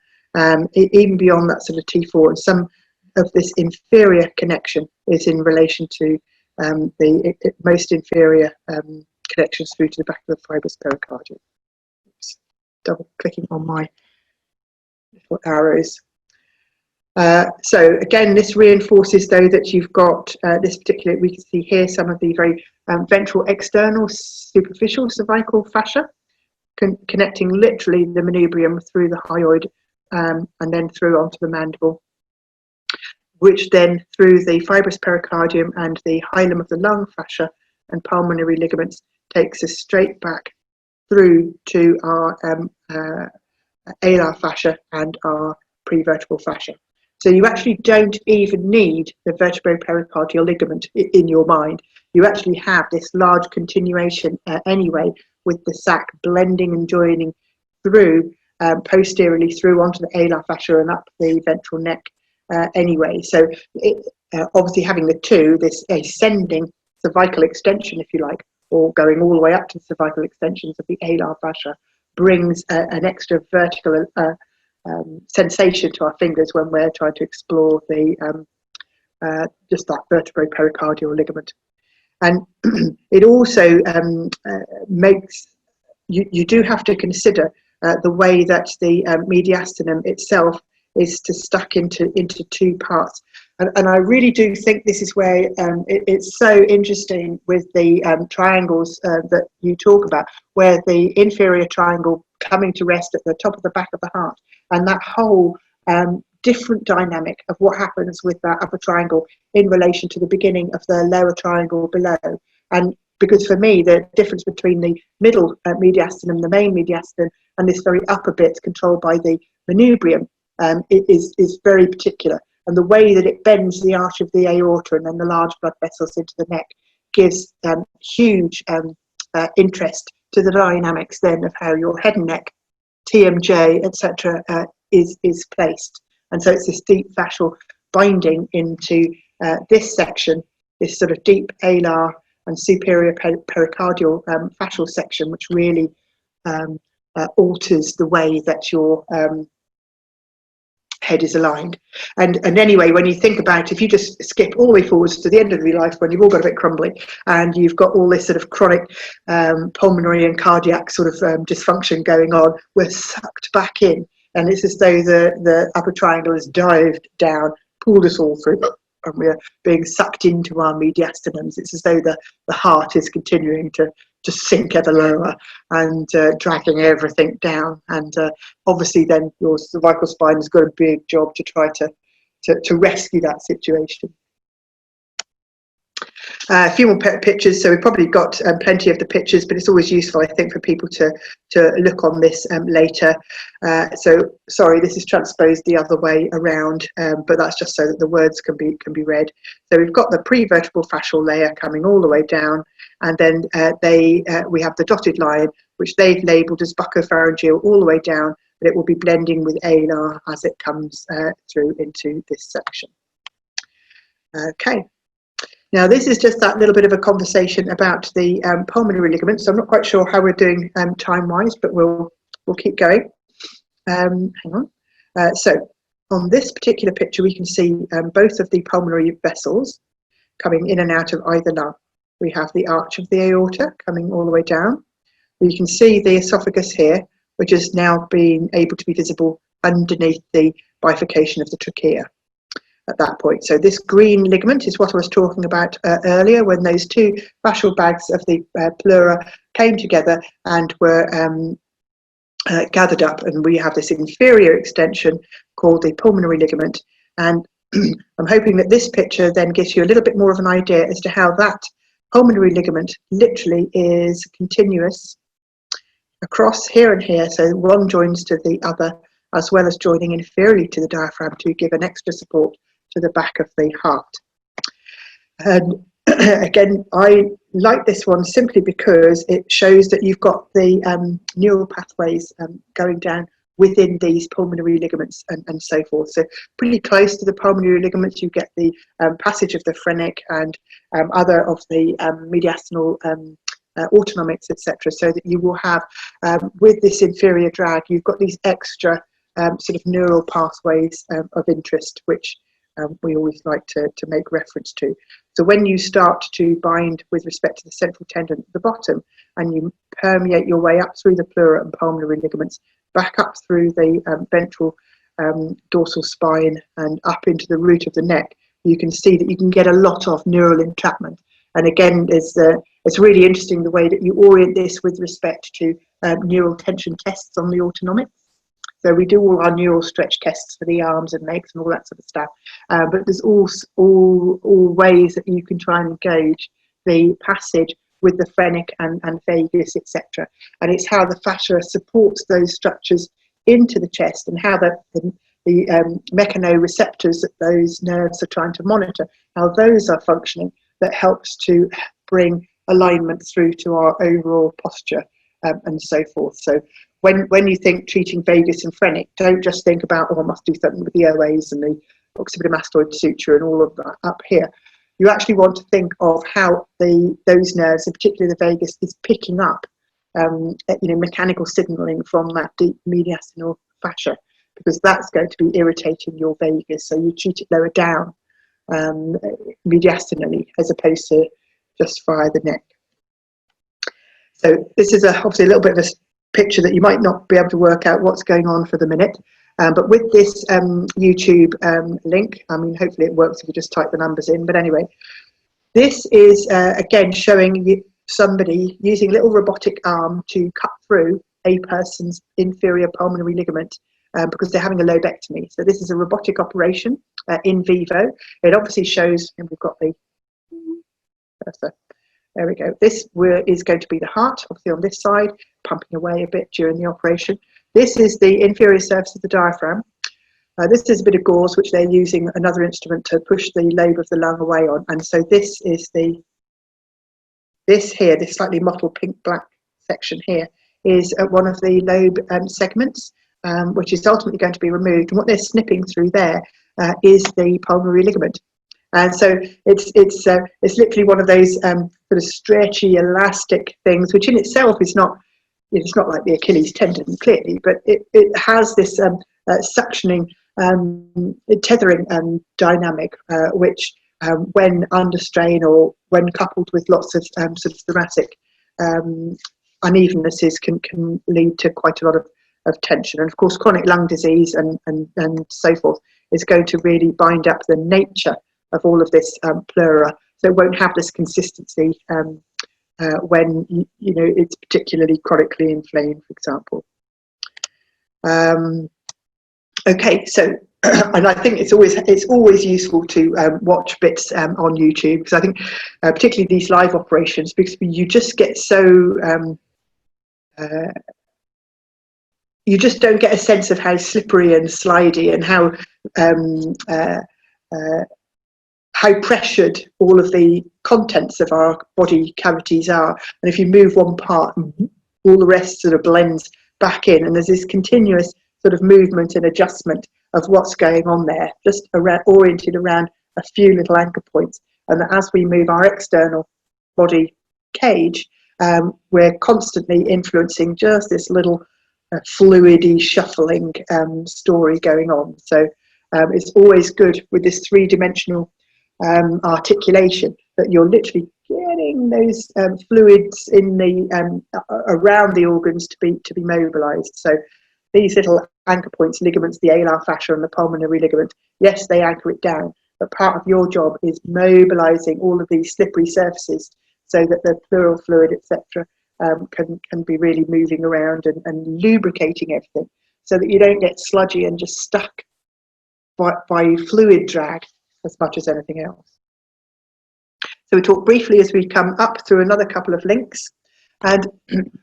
even beyond that sort of T4, and some of this inferior connection is in relation to the most inferior connections through to the back of the fibrous pericardium. Oops, double clicking on my little arrows. So again, this reinforces though that you've got this particular, we can see here some of the very ventral external superficial cervical fascia connecting literally the manubrium through the hyoid and then through onto the mandible, which then through the fibrous pericardium and the hilum of the lung fascia and pulmonary ligaments takes us straight back through to our alar fascia and our prevertebral fascia. So you actually don't even need the vertebropericardial ligament in your mind. You actually have this large continuation anyway, with the sac blending and joining through posteriorly through onto the alar fascia and up the ventral neck anyway. So it, obviously having the two, this ascending cervical extension, if you like, or going all the way up to the cervical extensions of the alar fascia, brings an extra vertical sensation to our fingers when we're trying to explore the just that vertebropericardial ligament. And it also makes you do have to consider the way that the mediastinum itself is stuck into two parts. And I really do think this is where it's so interesting with the triangles that you talk about, where the inferior triangle coming to rest at the top of the back of the heart, and that whole different dynamic of what happens with that upper triangle in relation to the beginning of the lower triangle below. And because for me, the difference between the middle mediastinum, the main mediastinum, and this very upper bit controlled by the manubrium is very particular. And the way that it bends the arch of the aorta and then the large blood vessels into the neck gives huge interest to the dynamics then of how your head and neck, TMJ, etc., is placed. And so it's this deep fascial binding into this section, this sort of deep alar and superior pericardial fascial section, which really alters the way that your head is aligned. And anyway, when you think about, if you just skip all the way forwards to the end of your life, when you've all got a bit crumbly and you've got all this sort of chronic pulmonary and cardiac sort of dysfunction going on, we're sucked back in, and it's as though the upper triangle has dived down, pulled us all through, and we're being sucked into our mediastinums. It's as though the heart is continuing to sink ever lower and dragging everything down. And obviously then your cervical spine has got a big job to try to rescue that situation. A few more pictures, so we've probably got plenty of the pictures, but it's always useful, I think, for people to look on this later. So sorry, this is transposed the other way around, but that's just so that the words can be read. So we've got the prevertebral fascial layer coming all the way down, and then we have the dotted line, which they've labelled as buccopharyngeal all the way down, but it will be blending with alar as it comes through into this section. Okay. Now, this is just that little bit of a conversation about the pulmonary ligaments. So I'm not quite sure how we're doing time-wise, but we'll keep going. Hang on. So on this particular picture, we can see both of the pulmonary vessels coming in and out of either lung. We have the arch of the aorta coming all the way down. We can see the esophagus here, which is now being able to be visible underneath the bifurcation of the trachea at that point. So this green ligament is what I was talking about earlier, when those two fascial bags of the pleura came together and were gathered up, and we have this inferior extension called the pulmonary ligament. And I'm hoping that this picture then gives you a little bit more of an idea as to how that pulmonary ligament literally is continuous across here and here. So one joins to the other, as well as joining inferiorly to the diaphragm to give an extra support to the back of the heart. And again, I like this one simply because it shows that you've got the neural pathways going down within these pulmonary ligaments and so forth. So pretty close to the pulmonary ligaments, you get the passage of the phrenic and other of the mediastinal autonomics, etc. So that you will have, with this inferior drag, you've got these extra sort of neural pathways of interest, which we always like to make reference to. So when you start to bind with respect to the central tendon at the bottom, and you permeate your way up through the pleura and pulmonary ligaments, back up through the ventral dorsal spine and up into the root of the neck, you can see that you can get a lot of neural entrapment. And again, it's really interesting the way that you orient this with respect to neural tension tests on the autonomics. So we do all our neural stretch tests for the arms and legs and all that sort of stuff. But there's all ways that you can try and gauge the passage with the phrenic and vagus, etc. And it's how the fascia supports those structures into the chest, and how the mechanoreceptors that those nerves are trying to monitor, how those are functioning, that helps to bring alignment through to our overall posture and so forth. So when you think treating vagus and phrenic, don't just think about, oh, I must do something with the OAs and the occipitomastoid suture and all of that up here. You actually want to think of how those nerves, and particularly the vagus, is picking up mechanical signalling from that deep mediastinal fascia, because that's going to be irritating your vagus. So you treat it lower down mediastinally as opposed to just via the neck. So this is obviously a little bit of a picture that you might not be able to work out what's going on for the minute, But with this YouTube link, I mean, hopefully it works if you just type the numbers in. But anyway, this is, again, showing somebody using a little robotic arm to cut through a person's inferior pulmonary ligament because they're having a lobectomy. So this is a robotic operation in vivo. It obviously shows, and we've got the cursor. There we go. This is going to be the heart, obviously on this side, pumping away a bit during the operation. This is the inferior surface of the diaphragm. This is a bit of gauze, which they're using another instrument to push the lobe of the lung away on. And so this is this slightly mottled pink-black section here is one of the lobe segments, which is ultimately going to be removed. And what they're snipping through there is the pulmonary ligament. And so it's literally one of those sort of stretchy, elastic things, which in itself is not, it's not like the Achilles tendon, clearly, but it has this suctioning, tethering dynamic, which when under strain or when coupled with lots of sort of thoracic unevennesses can lead to quite a lot of tension. And of course, chronic lung disease and so forth is going to really bind up the nature of all of this pleura, so it won't have this consistency when it's particularly chronically inflamed, for example. Okay, so and I think it's always useful to watch bits on YouTube, because I think particularly these live operations, because you just get so you just don't get a sense of how slippery and slidey and how pressured all of the contents of our body cavities are. And if you move one part, all the rest sort of blends back in, and there's this continuous sort of movement and adjustment of what's going on there, just oriented around a few little anchor points. And that as we move our external body cage, we're constantly influencing just this little fluidy shuffling story going on. So it's always good with this three-dimensional articulation that you're literally getting those fluids in the around the organs to be mobilized. So these little anchor points, ligaments, the alar fascia and the pulmonary ligament, yes, they anchor it down, but part of your job is mobilizing all of these slippery surfaces so that the pleural fluid, etc., can be really moving around and lubricating everything, so that you don't get sludgy and just stuck by fluid drag as much as anything else. So we talk briefly as we come up through another couple of links, and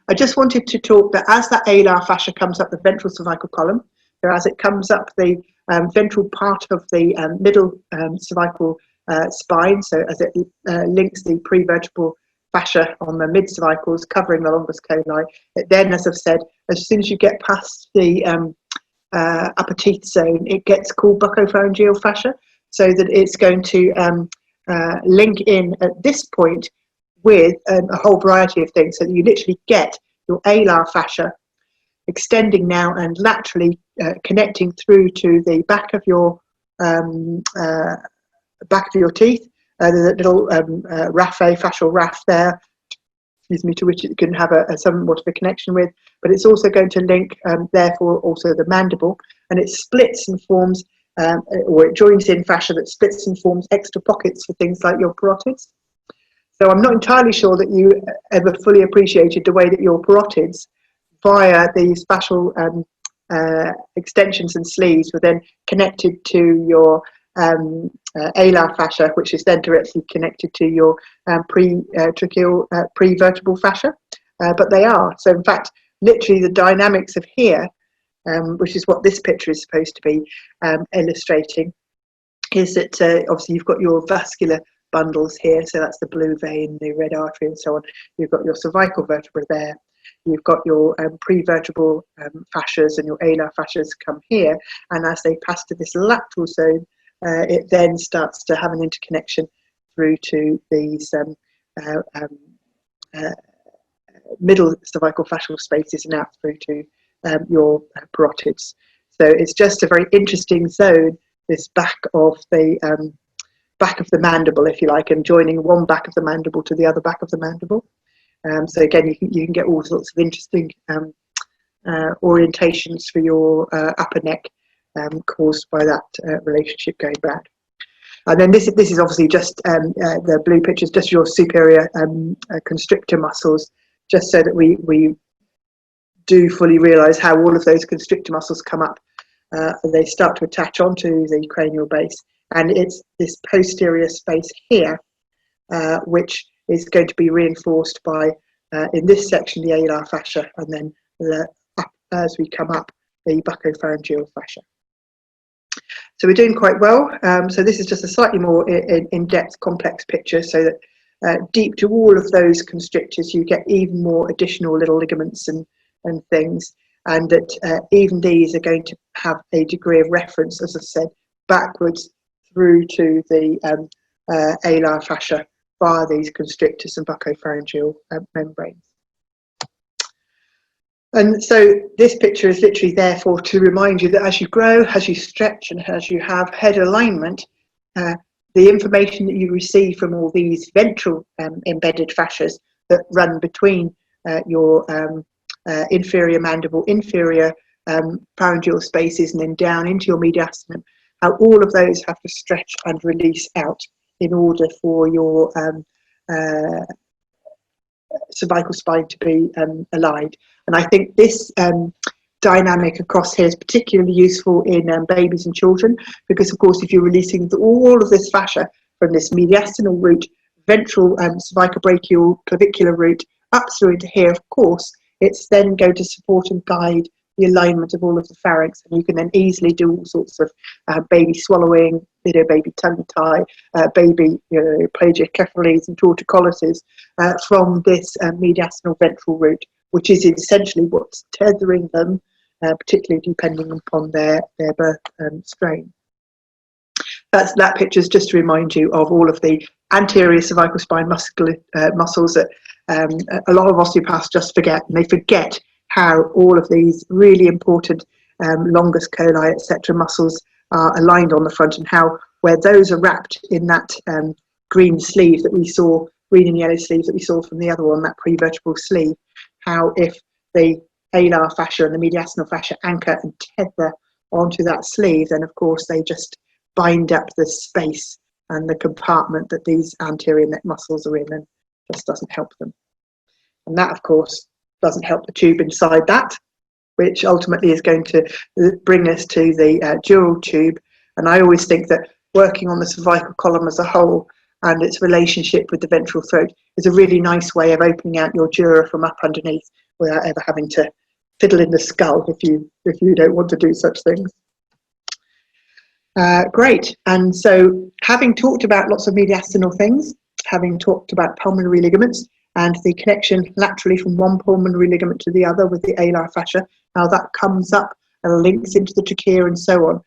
I just wanted to talk that as that alar fascia comes up the ventral cervical column, so as it comes up the ventral part of the middle cervical spine, so as it links the prevertebral fascia on the mid-cervicals covering the longus coli, it then, as I've said, as soon as you get past the upper teeth zone, it gets called buccopharyngeal fascia, so that it's going to link in at this point with a whole variety of things, so that you literally get your alar fascia extending now and laterally connecting through to the back of your teeth. There's a little fascial raft there, excuse me, to which it can have somewhat of a connection with, but it's also going to link, therefore, also the mandible, and it splits and forms, or it joins in fascia that splits and forms extra pockets for things like your parotids. So I'm not entirely sure that you ever fully appreciated the way that your parotids, via these fascial extensions and sleeves, were then connected to your alar fascia, which is then directly connected to your prevertebral fascia, but they are. So in fact, literally the dynamics of here, which is what this picture is supposed to be illustrating, is that obviously you've got your vascular bundles here, so that's the blue vein, the red artery and so on. You've got your cervical vertebra there, you've got your prevertebral fascias, and your alar fascias come here, and as they pass to this lateral zone, it then starts to have an interconnection through to these middle cervical fascial spaces and out through to your parotids. So it's just a very interesting zone, this back of the mandible, if you like, and joining one back of the mandible to the other back of the mandible. So again, you can get all sorts of interesting orientations for your upper neck caused by that relationship going bad. And then this is obviously just the blue picture is just your superior constrictor muscles, just so that we do fully realise how all of those constrictor muscles come up and they start to attach onto the cranial base. And it's this posterior space here which is going to be reinforced by, in this section, the alar fascia, and then as we come up, the buccopharyngeal fascia. So we're doing quite well. So this is just a slightly more in-depth, complex picture, so that deep to all of those constrictors, you get even more additional little ligaments and things, and that even these are going to have a degree of reference, as I said, backwards through to the alar fascia via these constrictors and buccopharyngeal membranes. And so this picture is literally therefore to remind you that as you grow, as you stretch, and as you have head alignment, the information that you receive from all these ventral embedded fascias that run between your inferior mandible, inferior pharyngeal spaces, and then down into your mediastinum, how all of those have to stretch and release out in order for your cervical spine to be aligned. And I think this dynamic across here is particularly useful in babies and children, because of course if you're releasing all of this fascia from this mediastinal root, ventral cervicobrachial clavicular root up through into here, of course it's then going to support and guide the alignment of all of the pharynx, and you can then easily do all sorts of baby swallowing, baby tongue tie, baby plagiocephalies and torticollises from this mediastinal ventral root, which is essentially what's tethering them, particularly depending upon their birth strain. That picture is just to remind you of all of the anterior cervical spine muscles that a lot of osteopaths just forget, and they forget how all of these really important longus coli, etc. muscles are aligned on the front, and how where those are wrapped in that green sleeve that we saw, green and yellow sleeve that we saw from the other one, that prevertebral sleeve, how if the alar fascia and the mediastinal fascia anchor and tether onto that sleeve, then of course they just bind up the space and the compartment that these anterior neck muscles are in, and just doesn't help them. And that of course doesn't help the tube inside that, which ultimately is going to bring us to the dural tube. And I always think that working on the cervical column as a whole and its relationship with the ventral throat is a really nice way of opening out your dura from up underneath without ever having to fiddle in the skull if you don't want to do such things. Great. And so having talked about lots of mediastinal things, having talked about pulmonary ligaments and the connection laterally from one pulmonary ligament to the other with the alar fascia, how that comes up and links into the trachea and so on,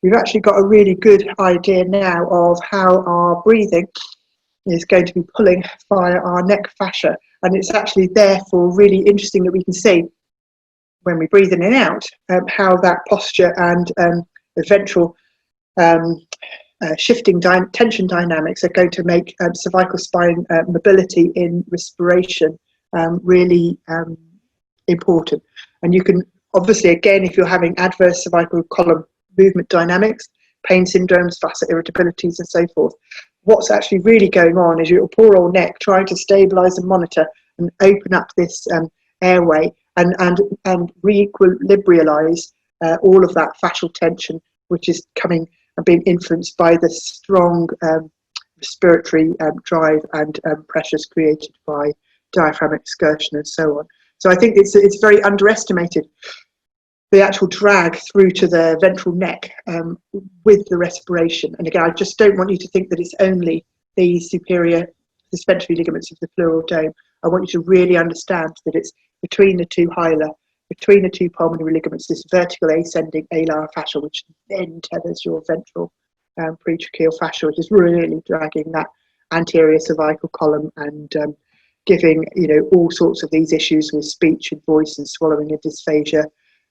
we've actually got a really good idea now of how our breathing is going to be pulling via our neck fascia. And it's actually therefore really interesting that we can see when we breathe in and out how that posture and the ventral shifting tension dynamics are going to make cervical spine mobility in respiration really important. And you can obviously, again, if you're having adverse cervical column movement dynamics, pain syndromes, facet irritabilities and so forth, what's actually really going on is your poor old neck trying to stabilize and monitor and open up this airway and re-equilibrialize all of that fascial tension, which is coming and being influenced by the strong respiratory drive and pressures created by diaphragmatic excursion and so on. So I think it's very underestimated, the actual drag through to the ventral neck with the respiration. And again, I just don't want you to think that it's only the superior suspensory ligaments of the pleural dome. I want you to really understand that it's between the two hilar, between the two pulmonary ligaments, this vertical ascending alar fascia, which then tethers your ventral pretracheal fascia, which is really dragging that anterior cervical column and giving, all sorts of these issues with speech and voice and swallowing and dysphagia.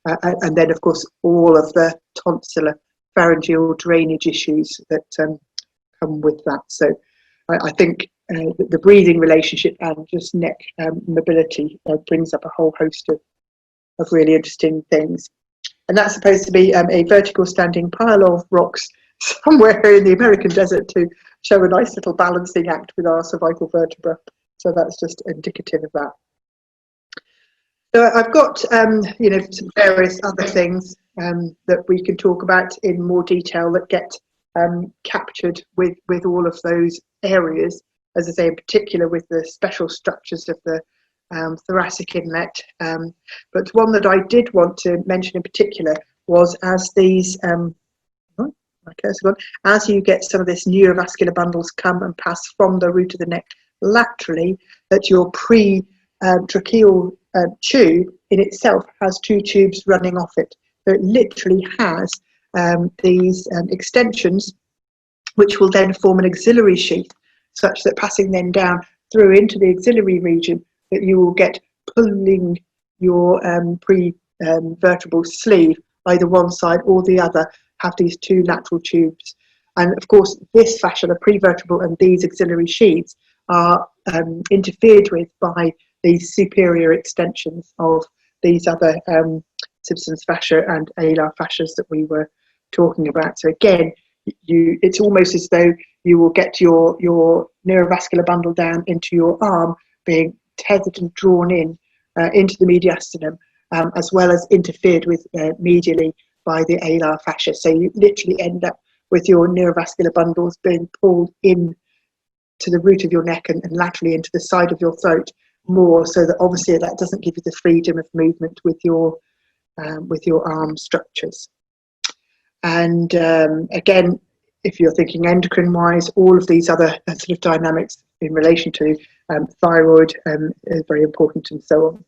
And then, of course, all of the tonsillar pharyngeal drainage issues that come with that. So I think the breathing relationship and just neck mobility brings up a whole host of really interesting things. and that's supposed to be a vertical standing pile of rocks somewhere in the American desert to show a nice little balancing act with our cervical vertebra. So that's just indicative of that. So I've got, you know, some various other things that we can talk about in more detail that get captured with all of those areas, as I say, in particular with the special structures of the thoracic inlet. But one that I did want to mention in particular was as these, as you get some of this neurovascular bundles come and pass from the root of the neck laterally, that your tracheal tube in itself has two tubes running off it. So it literally has these extensions which will then form an axillary sheath, such that passing then down through into the axillary region, that you will get pulling your pre-vertebral sleeve, either one side or the other, have these two lateral tubes. And of course, this fascia, the prevertebral and these axillary sheaths, are interfered with by these superior extensions of these other substance fascia and alar fascias that we were talking about. So again, it's almost as though you will get your neurovascular bundle down into your arm being tethered and drawn in into the mediastinum, as well as interfered with medially by the alar fascia. So you literally end up with your neurovascular bundles being pulled in to the root of your neck and laterally into the side of your throat more, so that obviously that doesn't give you the freedom of movement with your arm structures. And again, if you're thinking endocrine wise, all of these other sort of dynamics in relation to thyroid is very important, and so on.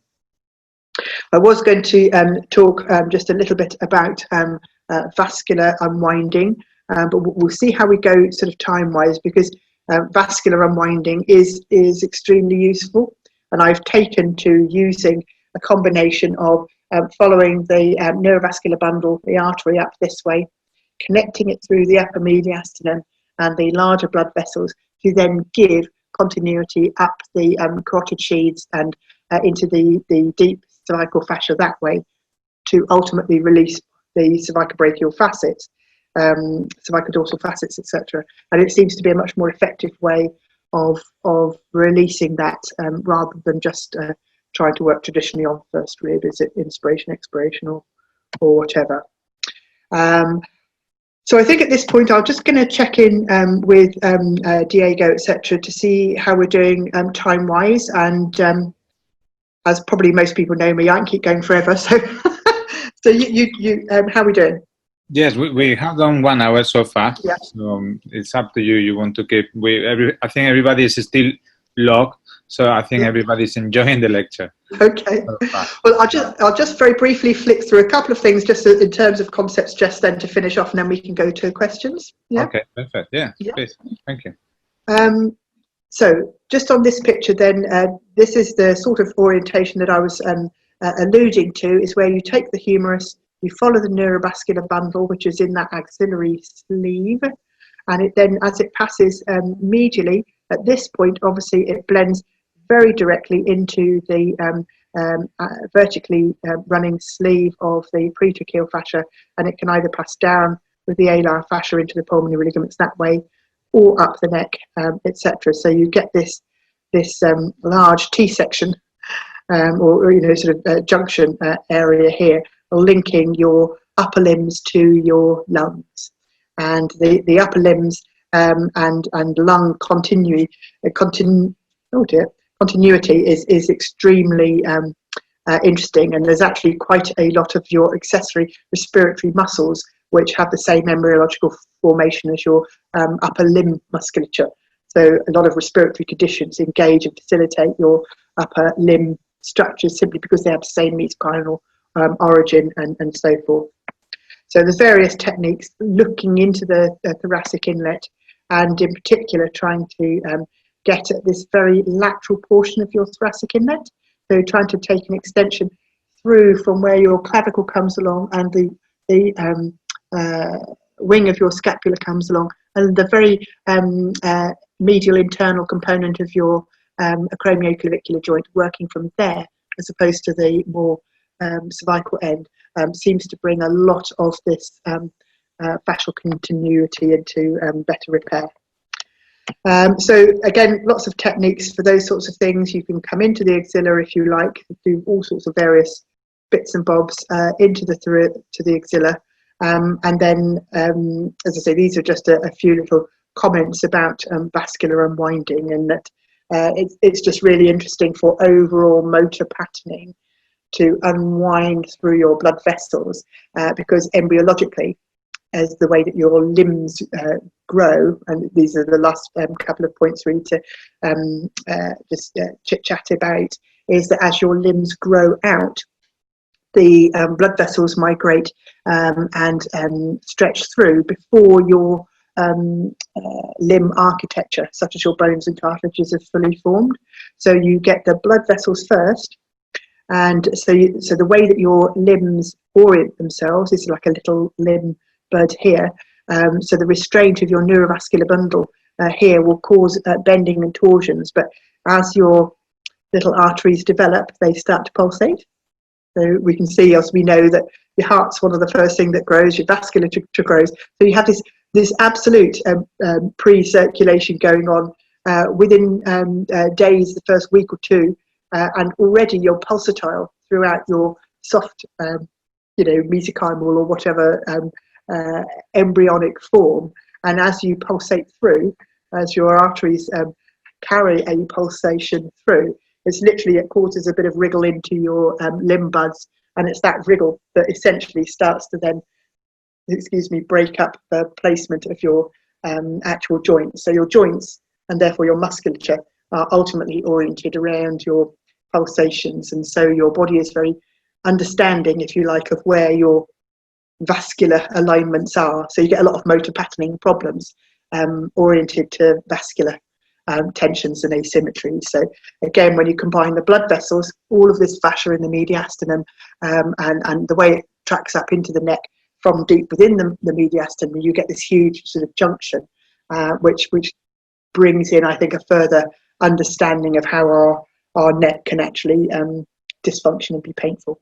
I was going to talk just a little bit about vascular unwinding, but we'll see how we go sort of time-wise, because vascular unwinding is extremely useful, and I've taken to using a combination of following the neurovascular bundle, the artery up this way, connecting it through the upper mediastinum and the larger blood vessels to then give continuity up the carotid sheaths and into the deep cervical fascia that way, to ultimately release the cervicobrachial facets, cervical dorsal facets, etc. And it seems to be a much more effective way of releasing that, rather than just trying to work traditionally on first rib, is it inspiration, expiration, or whatever. So I think at this point I'm just going to check in with Diego, etc., to see how we're doing time-wise, and as probably most people know me, I can keep going forever. So, so you how are we doing? Yes, we have done 1 hour so far. Yeah. So it's up to you. You want to keep? I think everybody is still logged, so I think everybody's enjoying the lecture. Okay. Well, I'll just very briefly flick through a couple of things just in terms of concepts, just then to finish off, and then we can go to questions. Yeah. Okay. Perfect. Yeah. Please. Thank you. So just on this picture, then this is the sort of orientation that I was alluding to, is where you take the humerus, you follow the neurovascular bundle, which is in that axillary sleeve, and it then, as it passes medially, at this point, obviously, it blends very directly into the vertically running sleeve of the pretracheal fascia, and it can either pass down with the alar fascia into the pulmonary ligaments that way, or up the neck, etc. So you get this large T-section, or sort of junction area here, linking your upper limbs to your lungs, and the upper limbs and lung continuity is extremely interesting, and there's actually quite a lot of your accessory respiratory muscles which have the same embryological formation as your upper limb musculature. So a lot of respiratory conditions engage and facilitate your upper limb structures simply because they have the same mesenchymal origin and so forth. So there's various techniques looking into the thoracic inlet, and in particular trying to get at this very lateral portion of your thoracic inlet. So trying to take an extension through from where your clavicle comes along and the wing of your scapula comes along, and the very medial internal component of your acromioclavicular joint, working from there as opposed to the more cervical end. seems to bring a lot of this fascial continuity into better repair. So again, lots of techniques for those sorts of things. You can come into the axilla if you like, do all sorts of various bits and bobs into the axilla, and then, as I say, these are just a few little comments about vascular unwinding, and that it's just really interesting for overall motor patterning to unwind through your blood vessels, because embryologically, as the way that your limbs grow, and these are the last couple of points really to just chit-chat about, is that as your limbs grow out, the blood vessels migrate and stretch through before your limb architecture, such as your bones and cartilages, are fully formed. So you get the blood vessels first, and so the way that your limbs orient themselves is like a little limb bud here. So the restraint of your neurovascular bundle here will cause bending and torsions, but as your little arteries develop, they start to pulsate. So we can see, as we know, that your heart's one of the first things that grows, your vasculature grows. So you have this absolute pre-circulation going on within days, the first week or two, and already you're pulsatile throughout your soft, mesenchymal or whatever embryonic form. And as you pulsate through, as your arteries carry a pulsation through, it causes a bit of wriggle into your limb buds, and it's that wriggle that essentially starts to then, break up the placement of your actual joints. So your joints, and therefore your musculature, are ultimately oriented around your pulsations, and so your body is very understanding, if you like, of where your vascular alignments are. So you get a lot of motor patterning problems oriented to vascular tensions and asymmetries. So again, when you combine the blood vessels, all of this fascia in the mediastinum, and the way it tracks up into the neck from deep within the mediastinum, you get this huge sort of junction, which brings in, I think, a further understanding of how our neck can actually dysfunction and be painful.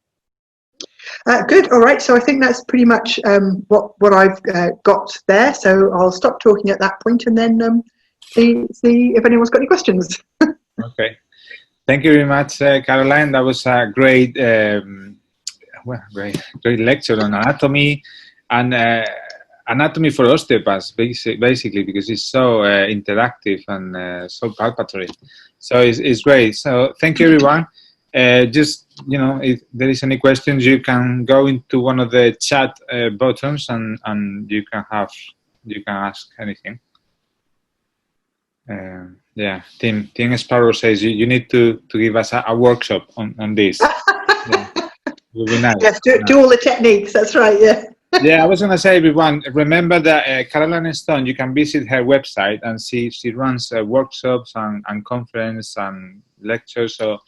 Good. All right. So I think that's pretty much what I've got there. So I'll stop talking at that point and then see if anyone's got any questions. Okay. Thank you very much, Caroline. That was a great, great lecture on anatomy and anatomy for osteopaths, basically, because it's so interactive and so palpatory. So it's great. So thank you, everyone. Just, if there is any questions, you can go into one of the chat buttons and you can ask anything. Yeah, Tim Sparrow says you need to give us a workshop on this. Yeah, it would be nice. Yes, do all the techniques. That's right. Yeah. Yeah, I was going to say, everyone, remember that Caroline Stone, you can visit her website and see she runs workshops and conference and lectures. So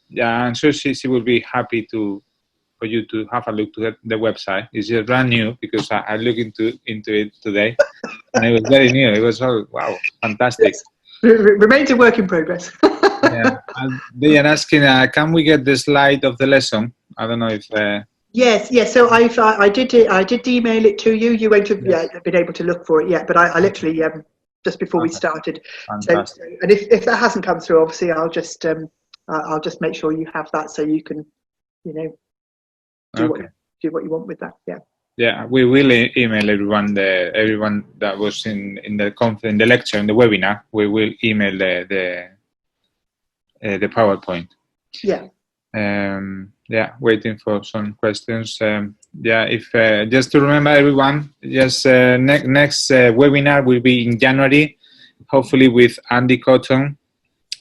yeah, I'm sure she will be happy for you to have a look to the website. It's just brand new because I looked into it today, and it was very new. It was all, wow, fantastic. Yes. Remains a work in progress. Yeah, and they are asking, can we get the slide of the lesson? I don't know if. Yes. So I did email it to you. You won't have been able to look for it yet, but I literally just before we started. Fantastic. So, and if that hasn't come through, obviously I'll just make sure you have that so you can, do what you want with that. Yeah. Yeah, we will email everyone that was in the conference, in the lecture, in the webinar. We will email the PowerPoint. Yeah. Waiting for some questions. If just to remember everyone, next webinar will be in January, hopefully with Andy Cotton.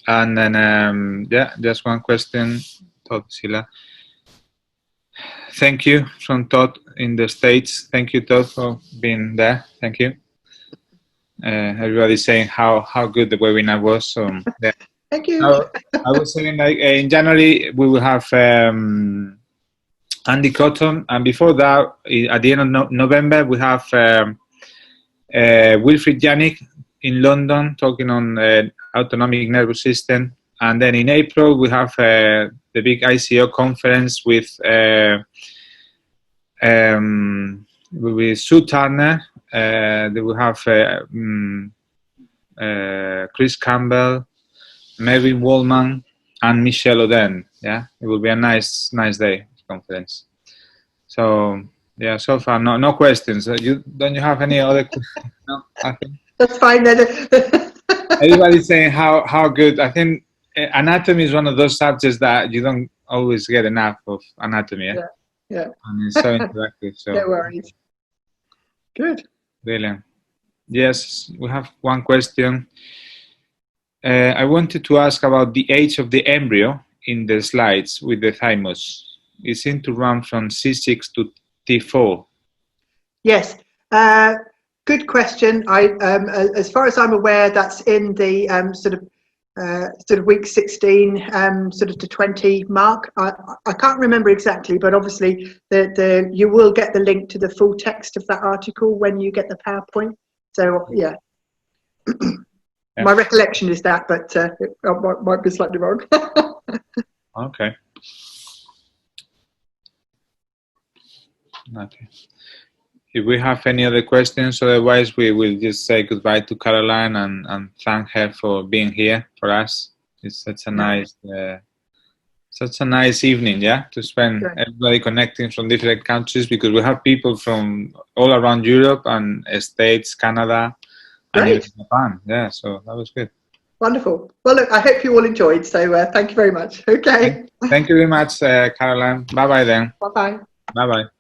And then, just one question, Todd Silla. Thank you from Todd in the States. Thank you, Todd, for being there. Thank you. Everybody's saying how good the webinar was. So, yeah. Thank you. I was saying, like, in January we will have Andy Cotton, and before that, at the end of November, we have Wilfried Janik in London talking on autonomic nervous system, and then in April we have the big ICO conference with It will be Sue Turner. They will have Chris Campbell, Mervyn Wallman, and Michelle Oden. Yeah, it will be a nice day conference. So yeah, so far no questions. You have any other? No, I think that's fine then. everybody's saying how good. I think anatomy is one of those subjects that you don't always get enough of anatomy. Yeah. And it's so interactive. So no worries. Good. Brilliant. Yes, we have one question. I wanted to ask about the age of the embryo in the slides with the thymus. It seemed to run from C6 to T4. Yes. Good question. As far as I'm aware, that's in the sort of week 16, sort of to 20 mark. I can't remember exactly, but obviously you will get the link to the full text of that article when you get the PowerPoint. So yeah. My recollection is that, but it might be slightly wrong. Okay. If we have any other questions, otherwise we will just say goodbye to Caroline and thank her for being here for us. It's such a nice evening, to spend everybody connecting from different countries, because we have people from all around Europe and States, Canada, and even Japan. Yeah, so that was good. Wonderful. Well, look, I hope you all enjoyed. So thank you very much. Okay. Thank you very much, Caroline. Bye-bye then. Bye-bye. Bye-bye.